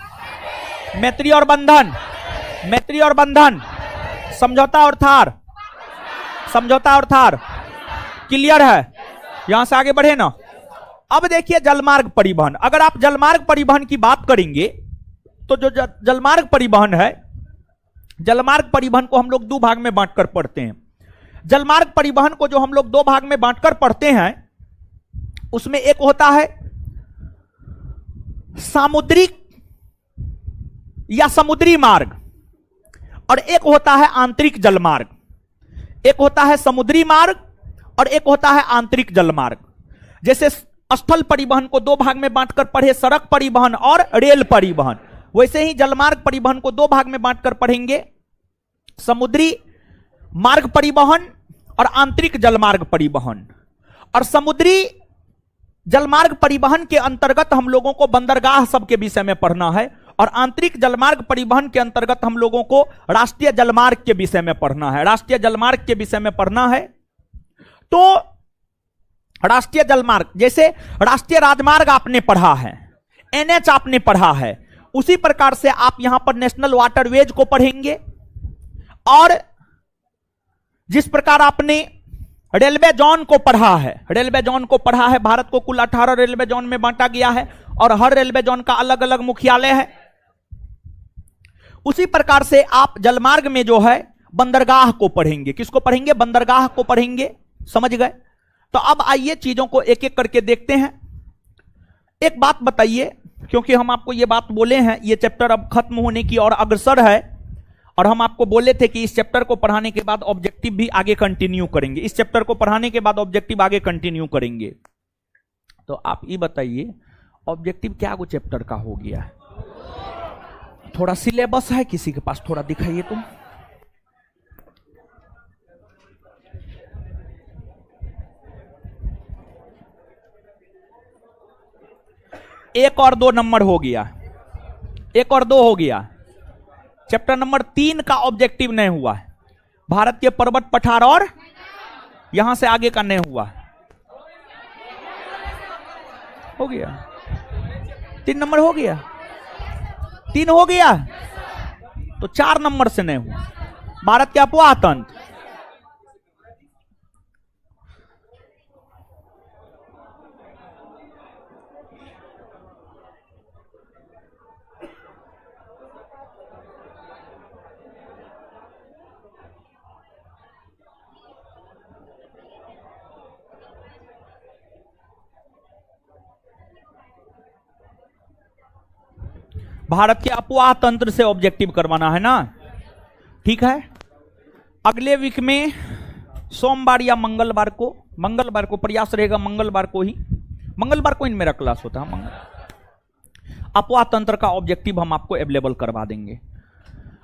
मैत्री और बंधन। मैत्री और बंधन। समझौता और थार। समझौता और थार। क्लियर है? यहां से आगे बढ़े ना। अब देखिए जलमार्ग परिवहन। अगर आप जलमार्ग परिवहन की बात करेंगे तो जो जलमार्ग परिवहन है, जलमार्ग परिवहन को हम लोग 2 भाग में बांटकर पढ़ते हैं। जलमार्ग परिवहन को जो हम लोग 2 भाग में बांटकर पढ़ते हैं, उसमें एक होता है सामुद्रिक या समुद्री मार्ग, और एक होता है आंतरिक जलमार्ग। एक होता है समुद्री मार्ग और एक होता है आंतरिक जलमार्ग। जैसे स्थल परिवहन को 2 भाग में बांटकर पढ़े, सड़क परिवहन और रेल परिवहन, वैसे ही जलमार्ग परिवहन को 2 भाग में बांटकर पढ़ेंगे, समुद्री मार्ग परिवहन और आंतरिक जलमार्ग परिवहन। और समुद्री जलमार्ग परिवहन के अंतर्गत हम लोगों को बंदरगाह सब के विषय में पढ़ना है, और आंतरिक जलमार्ग परिवहन के अंतर्गत हम लोगों को राष्ट्रीय जलमार्ग के विषय में पढ़ना है। राष्ट्रीय जलमार्ग के विषय में पढ़ना है तो राष्ट्रीय जलमार्ग, जैसे राष्ट्रीय राजमार्ग आपने पढ़ा है, एनएच आपने पढ़ा है, उसी प्रकार से आप यहां पर नेशनल वाटरवेज को पढ़ेंगे। और जिस प्रकार आपने रेलवे जोन को पढ़ा है, रेलवे जोन को पढ़ा है, भारत को कुल 18 रेलवे जोन में बांटा गया है और हर रेलवे जोन का अलग अलग मुख्यालय है। उसी प्रकार से आप जलमार्ग में जो है बंदरगाह को पढ़ेंगे। किसको पढ़ेंगे? बंदरगाह को पढ़ेंगे। समझ गए? तो अब आइए चीजों को एक एक करके देखते हैं। एक बात बताइए, क्योंकि हम आपको ये बात बोले हैं, ये चैप्टर अब खत्म होने की ओर अग्रसर है, और हम आपको बोले थे कि इस चैप्टर को पढ़ाने के बाद ऑब्जेक्टिव भी आगे कंटिन्यू करेंगे। इस चैप्टर को पढ़ाने के बाद ऑब्जेक्टिव आगे कंटिन्यू करेंगे। तो आप ये बताइए ऑब्जेक्टिव क्या वो चैप्टर का हो गया है? थोड़ा सिलेबस है किसी के पास? थोड़ा दिखाइए तुम। एक और 2 नंबर हो गया, 1 और 2 हो गया। चैप्टर नंबर 3 का ऑब्जेक्टिव नहीं हुआ है। भारत के पर्वत पठार और यहां से आगे का नहीं हुआ। हो गया 3 नंबर हो गया, 3 हो गया तो 4 नंबर से नहीं हुआ। भारत के अफवाह तंत्र, भारत के अफवाह तंत्र से ऑब्जेक्टिव करवाना है ना? ठीक है। अगले वीक में सोमवार या मंगलवार को प्रयास रहेगा, मंगलवार को इन मेरा क्लास होता है। अफवाह तंत्र का ऑब्जेक्टिव हम आपको अवेलेबल करवा देंगे।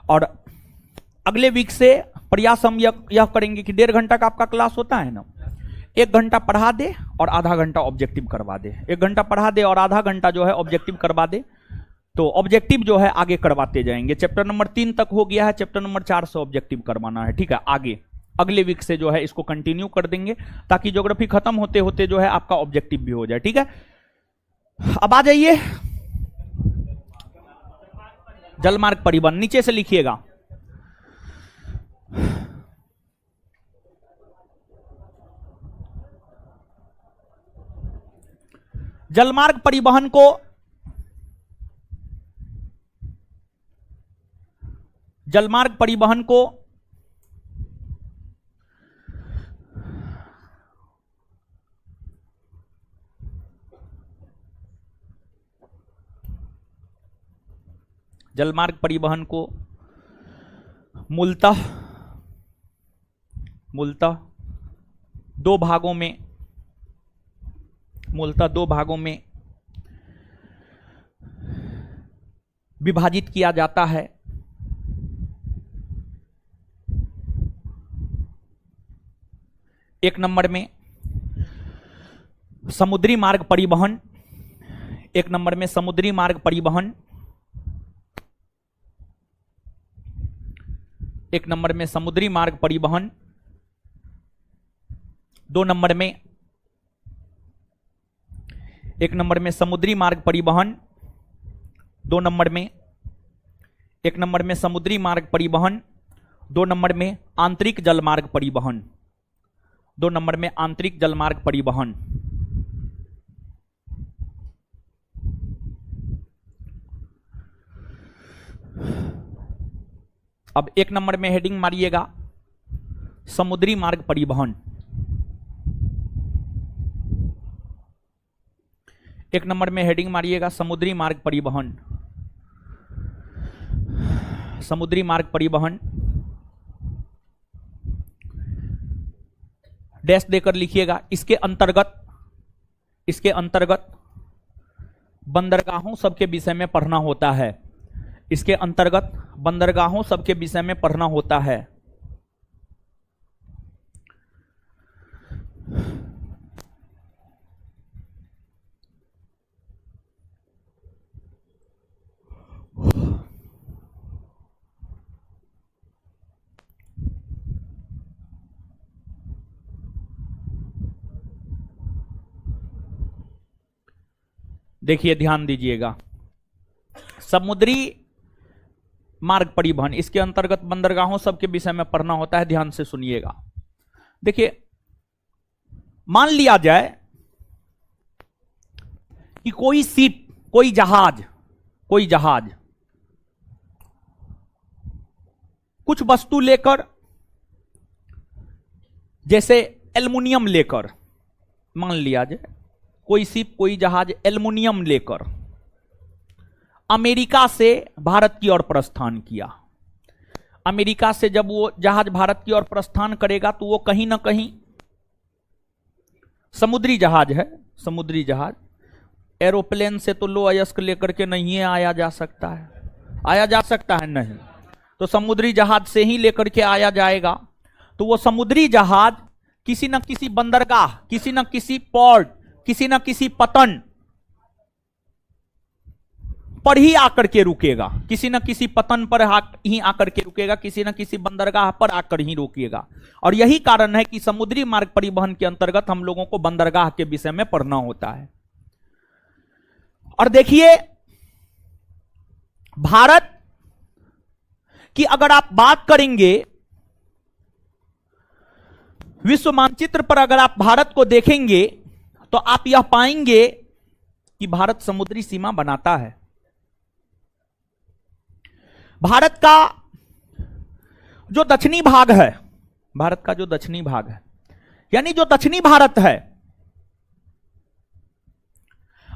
और अगले वीक से प्रयास हम यह करेंगे कि 1.5 घंटा का आपका क्लास होता है ना, 1 घंटा पढ़ा दे और आधा घंटा ऑब्जेक्टिव करवा दे। 1 घंटा पढ़ा दे और आधा घंटा जो है ऑब्जेक्टिव करवा दे। तो ऑब्जेक्टिव जो है आगे करवाते जाएंगे। चैप्टर नंबर 3 तक हो गया है, चैप्टर नंबर 4 से ऑब्जेक्टिव करवाना है। ठीक है, आगे अगले वीक से जो है इसको कंटिन्यू कर देंगे, ताकि ज्योग्राफी खत्म होते होते जो है आपका ऑब्जेक्टिव भी हो जाए। ठीक है, अब आ जाइए जलमार्ग परिवहन। नीचे से लिखिएगा, जलमार्ग परिवहन को जलमार्ग परिवहन को मूलतः 2 भागों में विभाजित किया जाता है। एक नंबर में समुद्री मार्ग परिवहन, एक नंबर में समुद्री मार्ग परिवहन, एक नंबर में समुद्री मार्ग परिवहन, 2 नंबर में एक नंबर में समुद्री मार्ग परिवहन, 2 नंबर में एक नंबर में समुद्री मार्ग परिवहन, 2 नंबर में आंतरिक जलमार्ग परिवहन, 2 नंबर में आंतरिक जलमार्ग परिवहन। अब 1 नंबर में हेडिंग मारिएगा समुद्री मार्ग परिवहन। 1 नंबर में हेडिंग मारिएगा समुद्री मार्ग परिवहन। समुद्री मार्ग परिवहन डैश देकर लिखिएगा। इसके अंतर्गत बंदरगाहों सबके विषय में पढ़ना होता है। इसके अंतर्गत बंदरगाहों सबके विषय में पढ़ना होता है। देखिए, ध्यान दीजिएगा, समुद्री मार्ग परिवहन, इसके अंतर्गत बंदरगाहों सबके विषय में पढ़ना होता है। ध्यान से सुनिएगा। देखिए, मान लिया जाए कि कोई शिप, कोई जहाज कुछ वस्तु लेकर, जैसे एल्युमिनियम लेकर, मान लिया जाए कोई शिप, कोई जहाज एल्युमिनियम लेकर अमेरिका से भारत की ओर प्रस्थान किया। अमेरिका से जब वो जहाज भारत की ओर प्रस्थान करेगा तो वो कहीं ना कहीं समुद्री जहाज है, समुद्री जहाज, एरोप्लेन से तो लो अयस्क लेकर के नहीं आया जा सकता है, आया जा सकता है नहीं, तो समुद्री जहाज से ही लेकर के आया जाएगा। तो वो समुद्री जहाज किसी न किसी बंदरगाह, किसी न किसी पोर्ट, किसी न किसी पतन पर ही आकर के रुकेगा, किसी न किसी पतन पर ही आकर के रुकेगा, किसी न किसी बंदरगाह पर आकर ही रुकेगा। और यही कारण है कि समुद्री मार्ग परिवहन के अंतर्गत हम लोगों को बंदरगाह के विषय में पढ़ना होता है। और देखिए, भारत की अगर आप बात करेंगे, विश्व मानचित्र पर अगर आप भारत को देखेंगे तो आप यह पाएंगे कि भारत समुद्री सीमा बनाता है। भारत का जो दक्षिणी भाग है, भारत का जो दक्षिणी भाग है, यानी जो दक्षिणी भारत है,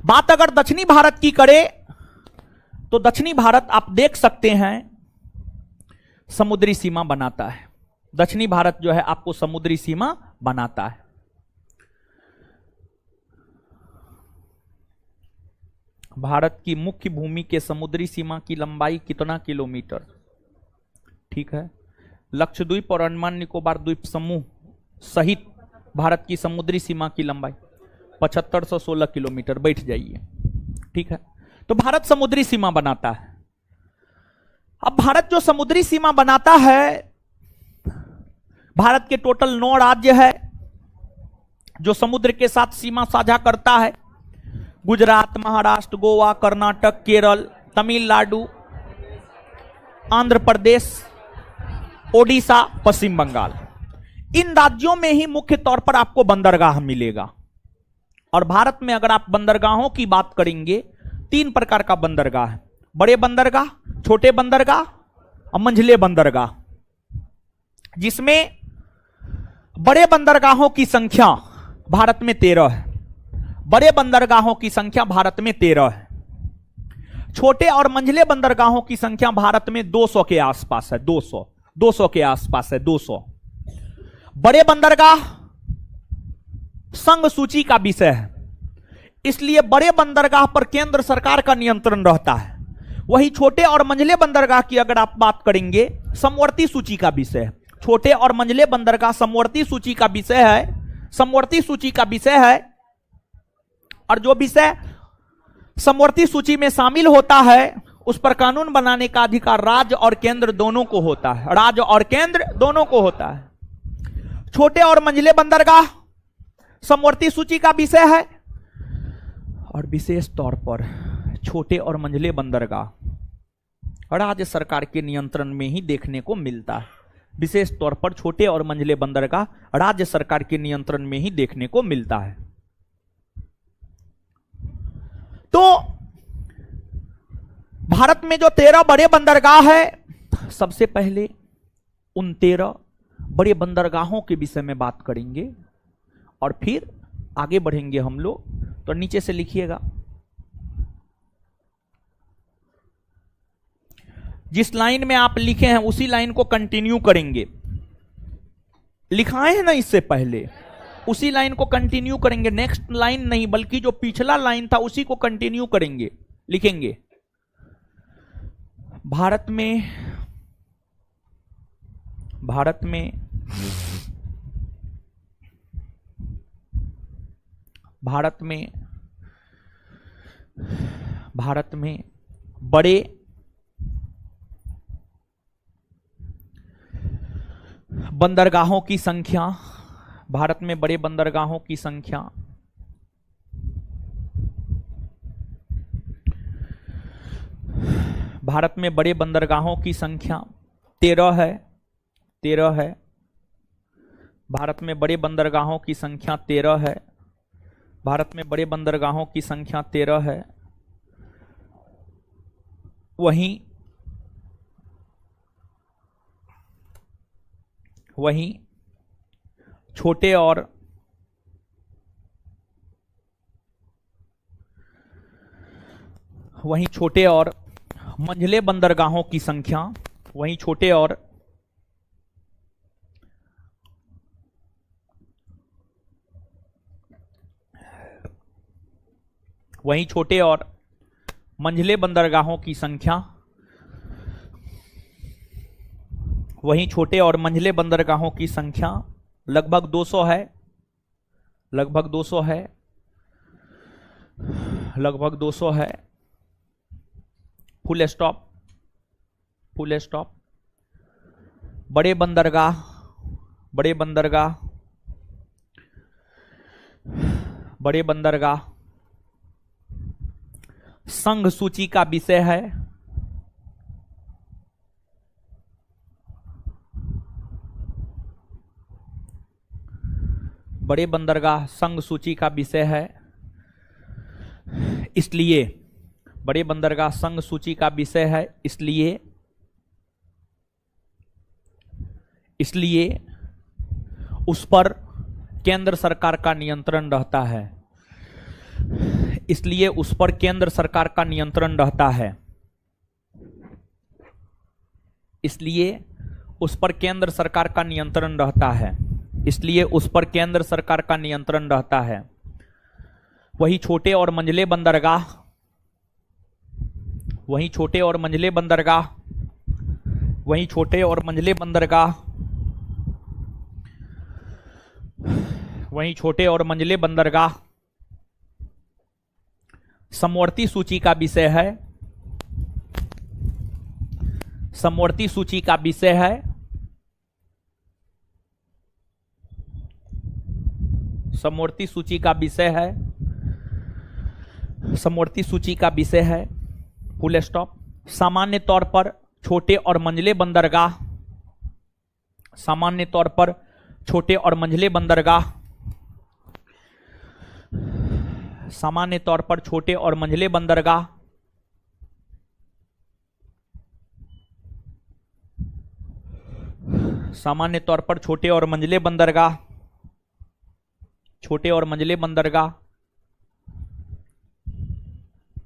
बात अगर दक्षिणी भारत की करें तो दक्षिणी भारत आप देख सकते हैं समुद्री सीमा बनाता है। दक्षिणी भारत जो है आपको समुद्री सीमा बनाता है। भारत की मुख्य भूमि के समुद्री सीमा की लंबाई कितना किलोमीटर? ठीक है, लक्षद्वीप और अंडमान निकोबार द्वीप समूह सहित भारत की समुद्री सीमा की लंबाई 7516 किलोमीटर। बैठ जाइए, ठीक है। तो भारत समुद्री सीमा बनाता है। अब भारत जो समुद्री सीमा बनाता है, भारत के टोटल 9 राज्य है जो समुद्र के साथ सीमा साझा करता है। गुजरात, महाराष्ट्र, गोवा, कर्नाटक, केरल, तमिलनाडु, आंध्र प्रदेश, ओडिशा, पश्चिम बंगाल। इन राज्यों में ही मुख्य तौर पर आपको बंदरगाह मिलेगा। और भारत में अगर आप बंदरगाहों की बात करेंगे, 3 प्रकार का बंदरगाह है। बड़े बंदरगाह, छोटे बंदरगाह और मंझले बंदरगाह, जिसमें बड़े बंदरगाहों की संख्या भारत में 13 है। बड़े बंदरगाहों की संख्या भारत में 13 है। छोटे और मंझले बंदरगाहों की संख्या भारत में 200 के आसपास है। 200 के आसपास है। 200 बड़े बंदरगाह संघ सूची का विषय है, इसलिए बड़े बंदरगाह पर केंद्र सरकार का नियंत्रण रहता है। वही छोटे और मंझले बंदरगाह की अगर आप बात करेंगे, समवर्ती सूची का विषय है। छोटे और मंझले बंदरगाह समवर्ती सूची का विषय है, समवर्ती सूची का विषय है। और जो विषय समवर्ती सूची में शामिल होता है, उस पर कानून बनाने का अधिकार राज्य और केंद्र दोनों को होता है। राज्य और केंद्र दोनों को होता है। छोटे और मंझले बंदरगाह समवर्ती सूची का विषय है। और विशेष तौर पर छोटे और मंझले बंदरगाह राज्य सरकार के नियंत्रण में ही देखने को मिलता है। विशेष तौर पर छोटे और मंझले बंदरगाह राज्य सरकार के नियंत्रण में ही देखने को मिलता है। तो भारत में जो 13 बड़े बंदरगाह है, सबसे पहले उन 13 बड़े बंदरगाहों के विषय में बात करेंगे और फिर आगे बढ़ेंगे हम लोग। तो नीचे से लिखिएगा, जिस लाइन में आप लिखे हैं उसी लाइन को कंटिन्यू करेंगे। लिखाए हैं ना इससे पहले, उसी लाइन को कंटिन्यू करेंगे। नेक्स्ट लाइन नहीं, बल्कि जो पिछला लाइन था उसी को कंटिन्यू करेंगे, लिखेंगे। भारत में भारत में भारत में भारत में बड़े बंदरगाहों की संख्या, भारत में बड़े बंदरगाहों की संख्या भारत में बड़े बंदरगाहों की संख्या 13 है। 13 है। भारत में बड़े बंदरगाहों की संख्या 13 है। भारत में बड़े बंदरगाहों की संख्या 13 है। वहीं छोटे और मंझले बंदरगाहों की संख्या, वहीं छोटे और मंझले बंदरगाहों की संख्या, वहीं छोटे और मंझले बंदरगाहों की संख्या लगभग 200 है। लगभग 200 है। लगभग 200 है। Full stop. Full stop. बड़े बंदरगाह, बड़े बंदरगाह, बड़े बंदरगाह संघ सूची का विषय है। बड़े बंदरगाह संघ सूची का विषय है। इसलिए बड़े बंदरगाह संघ सूची का विषय है। इसलिए उस पर केंद्र सरकार का नियंत्रण रहता है। इसलिए उस पर केंद्र सरकार का नियंत्रण रहता है। इसलिए उस पर केंद्र सरकार का नियंत्रण रहता है। इसलिए उस पर केंद्र सरकार का नियंत्रण रहता है। वही छोटे और मंझले बंदरगाह, वहीं छोटे और मंझले बंदरगाह, वहीं छोटे और मंझले बंदरगाह, वहीं छोटे और मंझले बंदरगाह समवर्ती सूची का विषय है। समवर्ती सूची का विषय है। समवर्ती सूची का विषय है। समवर्ती सूची का विषय है। Full stop. सामान्य तौर पर छोटे और मंझले बंदरगाह, सामान्य तौर पर छोटे और मंझले बंदरगाह, सामान्य तौर पर छोटे और मंझले बंदरगाह सामान्य तौर पर छोटे और मंझले बंदरगाह, छोटे और मंझले बंदरगाह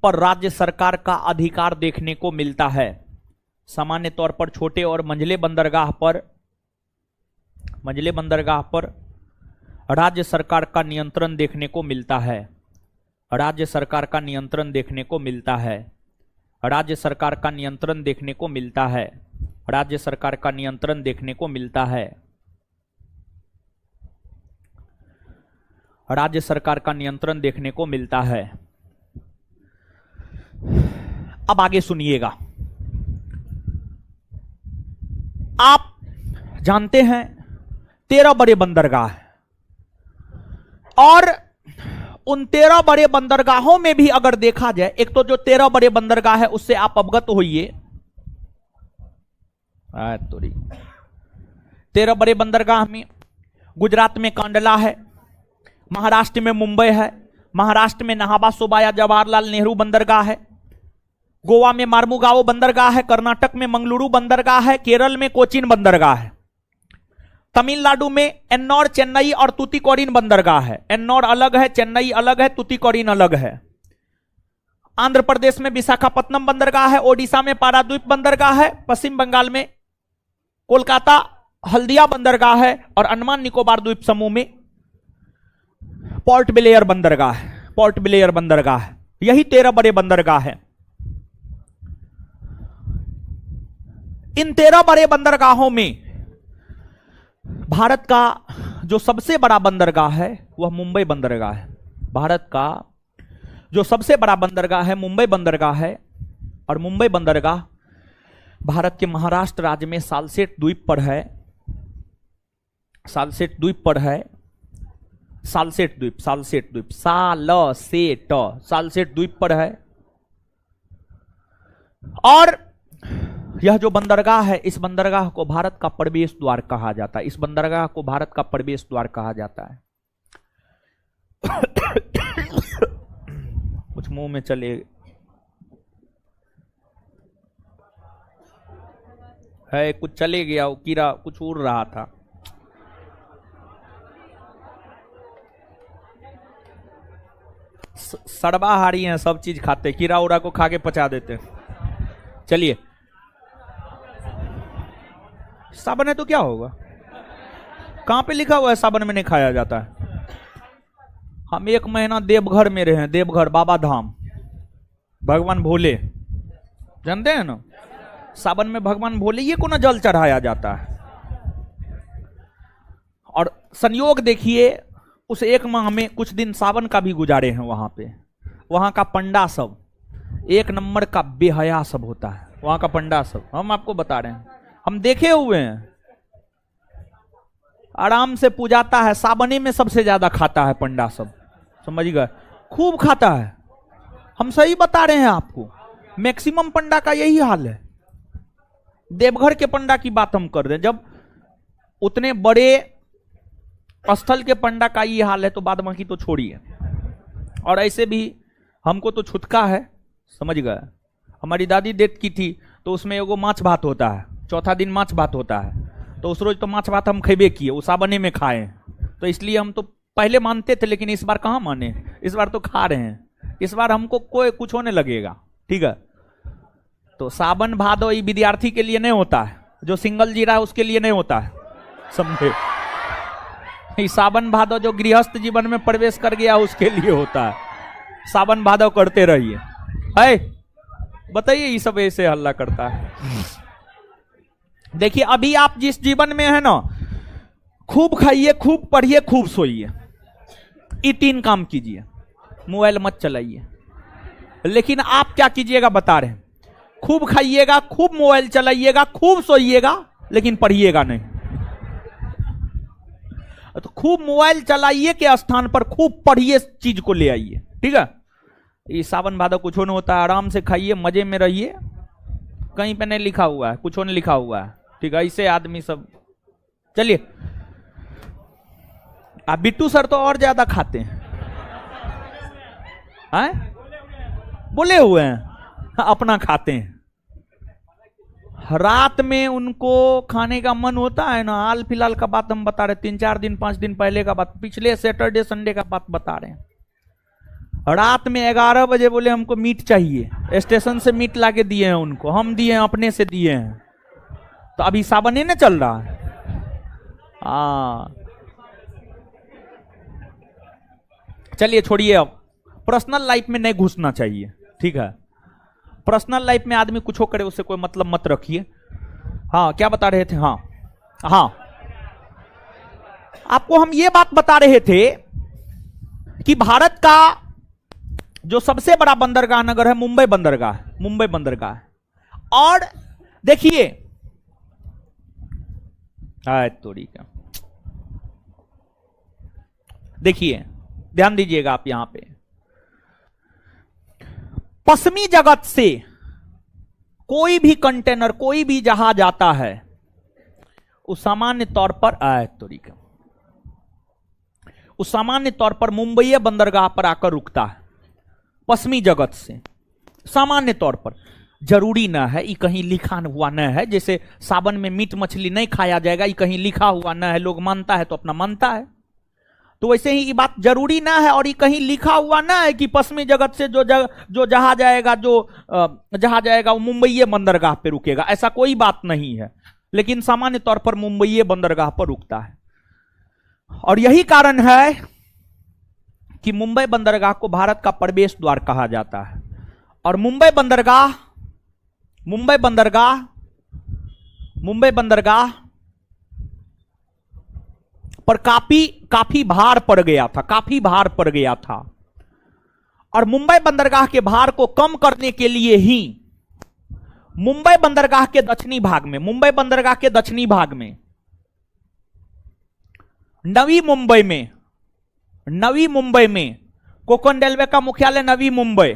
पर राज्य सरकार का अधिकार देखने को मिलता है। सामान्य तौर पर छोटे और मंझले बंदरगाह पर राज्य सरकार का नियंत्रण देखने को मिलता है। राज्य सरकार का नियंत्रण देखने को मिलता है। राज्य सरकार का नियंत्रण देखने को मिलता है। राज्य सरकार का नियंत्रण देखने को मिलता है। राज्य सरकार का नियंत्रण देखने को मिलता है। अब आगे सुनिएगा। आप जानते हैं 13 बड़े बंदरगाह हैं और उन 13 बड़े बंदरगाहों में भी अगर देखा जाए, एक तो जो 13 बड़े बंदरगाह है उससे आप अवगत होइए। 13 बड़े बंदरगाह में गुजरात में कांडला है, महाराष्ट्र में मुंबई है, महाराष्ट्र में नाहबा सोबाया जवाहरलाल नेहरू बंदरगाह है, गोवा में मार्मुगाओ बंदरगाह है, कर्नाटक में मंगलुरु बंदरगाह है, केरल में कोचीन बंदरगाह है, तमिलनाडु में एन्नौर, चेन्नई और तूतीकोरिन बंदरगाह है। एन्नौर अलग है, चेन्नई अलग है, तूतीकोरिन अलग है। आंध्र प्रदेश में विशाखापत्तनम बंदरगाह है, ओडिशा में पारादीप बंदरगाह है, पश्चिम बंगाल में कोलकाता हल्दिया बंदरगाह है और अंडमान निकोबार द्वीप समूह में पोर्ट ब्लेयर बंदरगाह है। पोर्ट ब्लेयर बंदरगाह है। यही 13 बड़े बंदरगाह हैं। इन 13 बड़े बंदरगाहों में भारत का जो सबसे बड़ा बंदरगाह है वह मुंबई बंदरगाह है। भारत का जो सबसे बड़ा बंदरगाह है मुंबई बंदरगाह है, और मुंबई बंदरगाह भारत के महाराष्ट्र राज्य में सालसेट द्वीप पर है। सालसेट द्वीप पर है। सालसेट द्वीप, सालसेट द्वीप, सालसेट द्वीप पर है। और यह जो बंदरगाह है, इस बंदरगाह को भारत का प्रवेश द्वार कहा जाता है। इस बंदरगाह को भारत का प्रवेश द्वार कहा जाता है। कुछ मुंह में चले है, कुछ चले गया, वो कीड़ा कुछ उड़ रहा था। सड़वाहारी हैं, सब चीज खाते, कीड़ा उड़ा को खा के पचा देते। चलिए, सावन है तो क्या होगा? कहां पे लिखा हुआ है सावन में नहीं खाया जाता है? हम 1 महीना देवघर में रहे, देवघर बाबा धाम, भगवान भोले, जानते हैं ना? सावन में भगवान भोले ये को ना जल चढ़ाया जाता है। और संयोग देखिए, उस 1 माह में कुछ दिन सावन का भी गुजारे हैं वहां पे। वहां का पंडा सब 1 नंबर का बेहया सब होता है। वहां का पंडा सब, हम आपको बता रहे हैं, हम देखे हुए हैं, आराम से पूजाता है। सावने में सबसे ज्यादा खाता है पंडा सब, समझ गए? खूब खाता है। हम सही बता रहे हैं आपको, मैक्सिमम पंडा का यही हाल है। देवघर के पंडा की बात हम कर रहे हैं, जब उतने बड़े स्थल के पंडा का ये हाल है तो बाद बाकी तो छोड़िए। और ऐसे भी हमको तो छुटका है, समझ गए? हमारी दादी डेथ की थी तो उसमें एगो माछ भात होता है, चौथा दिन माछ भात होता है, तो उस रोज तो माछ भात हम खेबे किए, उस सावने में खाए। तो इसलिए हम तो पहले मानते थे, लेकिन इस बार कहां माने, इस बार तो खा रहे हैं। इस बार हमको कोई कुछ होने लगेगा, ठीक है? तो सावन भादो ये विद्यार्थी के लिए नहीं होता है, जो सिंगल जी रहा है उसके लिए नहीं होता है, समझे? सावन भादो जो गृहस्थ जीवन में प्रवेश कर गया उसके लिए होता है। सावन भादो करते रहिए। है बताइए, ये सब ऐसे हल्ला करता है। देखिए, अभी आप जिस जीवन में है ना, खूब खाइए, खूब पढ़िए, खूब सोइए, ये 3 काम कीजिए। मोबाइल मत चलाइए। लेकिन आप क्या कीजिएगा बता रहे हैं, खूब खाइएगा, खूब मोबाइल चलाइएगा, खूब सोइएगा, लेकिन पढ़िएगा नहीं। तो खूब मोबाइल चलाइए के स्थान पर खूब पढ़िए, चीज को ले आइए, ठीक है? ये सावन भादो कुछ नहीं होता है। आराम से खाइए, मजे में रहिए। कहीं पे नहीं लिखा हुआ है, कुछ नहीं लिखा हुआ है, ठीक है? ऐसे आदमी सब। चलिए, आप बिट्टू सर तो और ज्यादा खाते हैं, बोले हुए हैं, अपना खाते हैं। रात में उनको खाने का मन होता है ना। हाल फिलहाल का बात हम बता रहे, 3-4 दिन 5 दिन पहले का बात, पिछले सैटरडे संडे का बात बता रहे हैं। रात में 11 बजे बोले हमको मीट चाहिए, स्टेशन से मीट लाके दिए हैं उनको, हम दिए हैं, अपने से दिए हैं। तो अभी सावन ही ना चल रहा है। चलिए छोड़िए, अब पर्सनल लाइफ में नहीं घुसना चाहिए, ठीक है? पर्सनल लाइफ में आदमी कुछ हो करे, उससे कोई मतलब मत रखिए। हाँ, क्या बता रहे थे? हाँ, आपको हम ये बात बता रहे थे कि भारत का जो सबसे बड़ा बंदरगाह नगर है मुंबई बंदरगाह, मुंबई बंदरगाह। और देखिए, थोड़ी क्या, देखिए, ध्यान दीजिएगा आप यहां पे, पश्चिमी जगत से कोई भी कंटेनर, कोई भी जहाज आता है, उस सामान्य तौर पर उस सामान्य तौर पर मुंबई बंदरगाह पर आकर रुकता है। पश्चिमी जगत से सामान्य तौर पर, जरूरी ना है, ये कहीं लिखा हुआ न है। जैसे सावन में मीट मछली नहीं खाया जाएगा, ये कहीं लिखा हुआ न है, लोग मानता है तो अपना मानता है। तो वैसे ही ये बात जरूरी ना है और ये कहीं लिखा हुआ ना है कि पश्चिमी जगत से जो जहाज आएगा, जहाज आएगा वो मुंबई बंदरगाह पे रुकेगा, ऐसा कोई बात नहीं है। लेकिन सामान्य तौर पर मुंबई बंदरगाह पर रुकता है। और यही कारण है कि मुंबई बंदरगाह को भारत का प्रवेश द्वार कहा जाता है। और मुंबई बंदरगाह मुंबई बंदरगाह पर काफी भार पड़ गया था, काफी भार पड़ गया था। और मुंबई बंदरगाह के भार को कम करने के लिए ही मुंबई बंदरगाह के दक्षिणी भाग में, मुंबई बंदरगाह के दक्षिणी भाग में नवी मुंबई में कोंकण रेलवे का मुख्यालय नवी मुंबई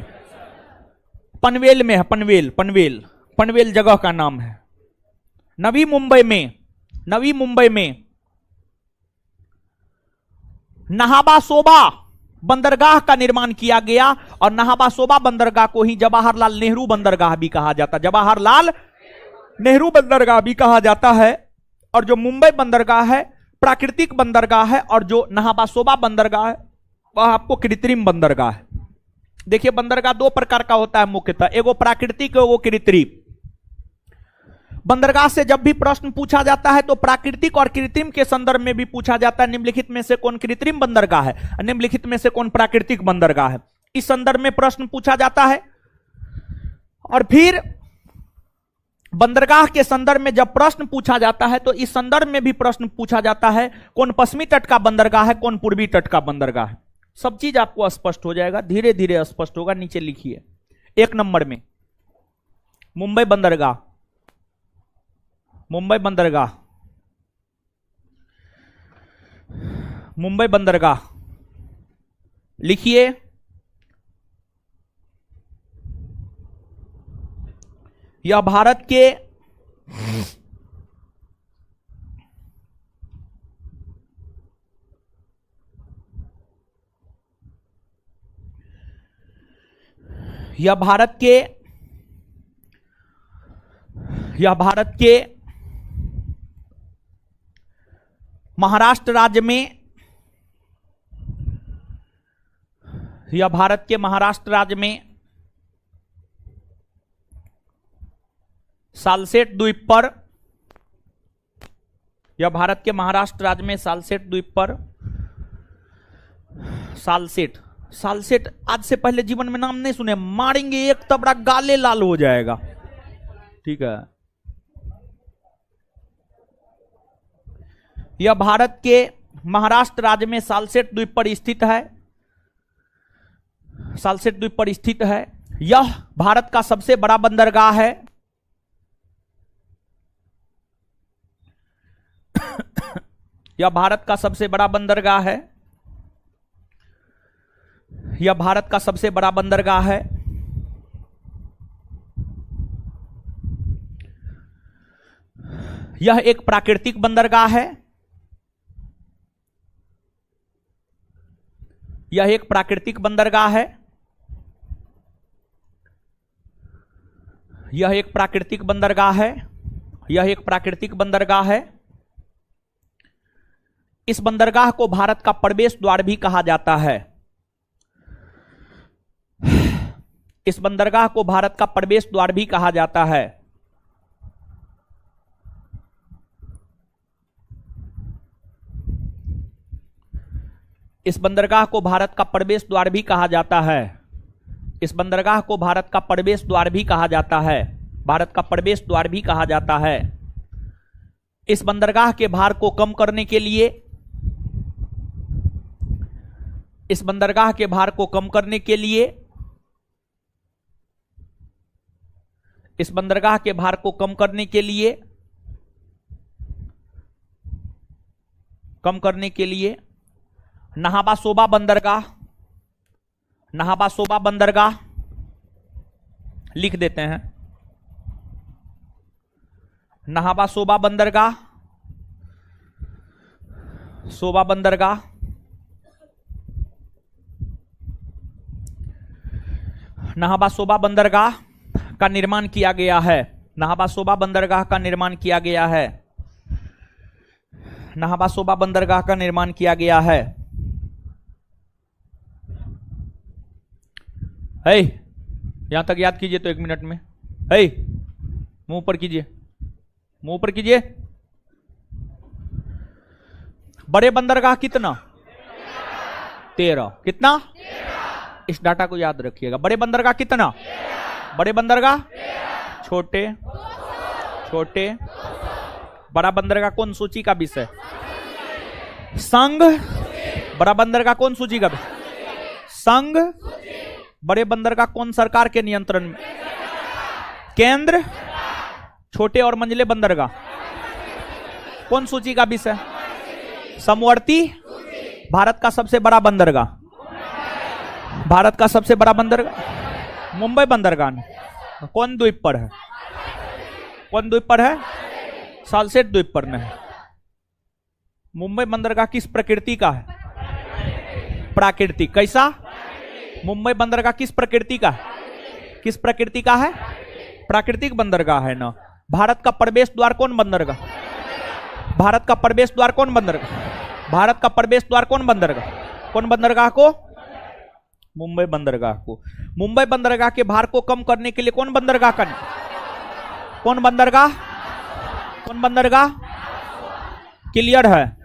पनवेल में है। पनवेल जगह का नाम है। नवी मुंबई में नाहबा सोबा बंदरगाह का निर्माण किया गया और नाहबा सोबा बंदरगाह को ही जवाहरलाल नेहरू बंदरगाह भी कहा जाता है, जवाहरलाल नेहरू बंदरगाह भी कहा जाता है। और जो मुंबई बंदरगाह है प्राकृतिक बंदरगाह है और जो नाहबा सोबा बंदरगाह है वह आपको कृत्रिम बंदरगाह है। देखिए बंदरगाह दो प्रकार का होता है मुख्यतः, एगो प्राकृतिक एगो कृत्रिम। बंदरगाह से जब भी प्रश्न पूछा जाता है तो प्राकृतिक और कृत्रिम के संदर्भ में भी पूछा जाता है। निम्नलिखित में से कौन कृत्रिम बंदरगाह है, निम्नलिखित में से कौन प्राकृतिक बंदरगाह है, इस संदर्भ में प्रश्न पूछा जाता है। और फिर बंदरगाह के संदर्भ में जब प्रश्न पूछा जाता है तो इस संदर्भ में भी प्रश्न पूछा जाता है कौन पश्चिमी तट का बंदरगाह है, कौन पूर्वी तट का बंदरगाह है। सब चीज आपको स्पष्ट हो जाएगा, धीरे धीरे स्पष्ट होगा। नीचे लिखिए 1 नंबर में मुंबई बंदरगाह, मुंबई बंदरगाह लिखिए। यह भारत के महाराष्ट्र राज्य में, यह भारत के महाराष्ट्र राज्य में सालसेट द्वीप पर, यह भारत के महाराष्ट्र राज्य में सालसेट द्वीप पर, सालसेट आज से पहले जीवन में नाम नहीं सुने, मारेंगे एक तबड़ा गाले लाल हो जाएगा। ठीक है, यह भारत के महाराष्ट्र राज्य में सालसेट द्वीप पर स्थित है, सालसेट द्वीप पर स्थित है। यह भारत का सबसे बड़ा बंदरगाह है। यह भारत का सबसे बड़ा बंदरगाह है। यह भारत का सबसे बड़ा बंदरगाह है। यह एक प्राकृतिक बंदरगाह है। यह एक प्राकृतिक बंदरगाह है। यह एक प्राकृतिक बंदरगाह है। यह एक प्राकृतिक बंदरगाह है। इस बंदरगाह को भारत का प्रवेश द्वार भी कहा जाता है। इस बंदरगाह को भारत का प्रवेश द्वार भी कहा जाता है। इस बंदरगाह को भारत का प्रवेश द्वार भी कहा जाता है। इस बंदरगाह को भारत का प्रवेश द्वार भी कहा जाता है। भारत का प्रवेश द्वार भी कहा जाता है। इस बंदरगाह के भार को कम करने के लिए, इस बंदरगाह के भार को कम करने के लिए, इस बंदरगाह के भार को कम करने के लिए, कम करने के लिए नाहबा सोबा बंदरगाह, नाहबा सोबा बंदरगाह लिख देते हैं। नाहबा सोबा बंदरगाह, सोबा बंदरगाह, नाहबा सोबा बंदरगाह का निर्माण किया गया है। नाहबा सोबा बंदरगाह का निर्माण किया गया है। नाहबा सोबा बंदरगाह का निर्माण किया गया है। है यहां तक याद कीजिए तो 1 मिनट में। है मुंह ऊपर कीजिए, मुंह ऊपर कीजिए। बड़े बंदरगाह कितना? 13। कितना? 13। इस डाटा को याद रखिएगा। बड़े बंदरगाह कितना? 13। बड़े बंदरगाह 13। छोटे छोटे। बड़ा बंदरगाह कौन सूची का विषय? संघ। बड़ा बंदरगाह कौन सूची का विषय? संघ। बड़े बंदरगाह कौन सरकार के नियंत्रण में? केंद्र। छोटे और मंझले बंदरगाह कौन सूची का विषय? समवर्ती। भारत का सबसे बड़ा बंदरगाह, भारत का सबसे बड़ा बंदरगाह मुंबई बंदरगाह कौन द्वीप पर है? कौन द्वीप पर है? सालसेट द्वीप पर है। मुंबई बंदरगाह किस प्रकृति का है? प्राकृतिक। कैसा? मुंबई बंदरगाह किस प्रकृति का है? किस प्रकृति का है? प्राकृतिक बंदरगाह है ना। भारत का प्रवेश द्वार कौन बंदरगाह? भारत का प्रवेश द्वार कौन बंदरगाह? भारत का प्रवेश द्वार कौन बंदरगाह? कौन बंदरगाह को? मुंबई बंदरगाह को। मुंबई बंदरगाह के भार को कम करने के लिए कौन बंदरगाह का? कौन बंदरगाह? कौन बंदरगाह? क्लियर है।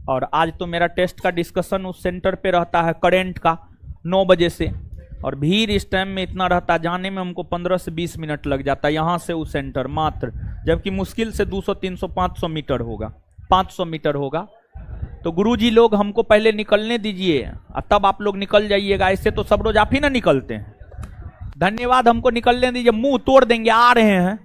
और आज तो मेरा टेस्ट का डिस्कशन उस सेंटर पे रहता है करेंट का 9 बजे से, और भीड़ इस टाइम में इतना रहता है, जाने में हमको 15 से 20 मिनट लग जाता है यहाँ से उस सेंटर मात्र, जबकि मुश्किल से 200 300 500 मीटर होगा, 500 मीटर होगा। तो गुरुजी लोग हमको पहले निकलने दीजिए, तब आप लोग निकल जाइएगा। ऐसे तो सब रोज आप ही ना निकलते हैं। धन्यवाद, हमको निकलने दीजिए, मुंह तोड़ देंगे, आ रहे हैं।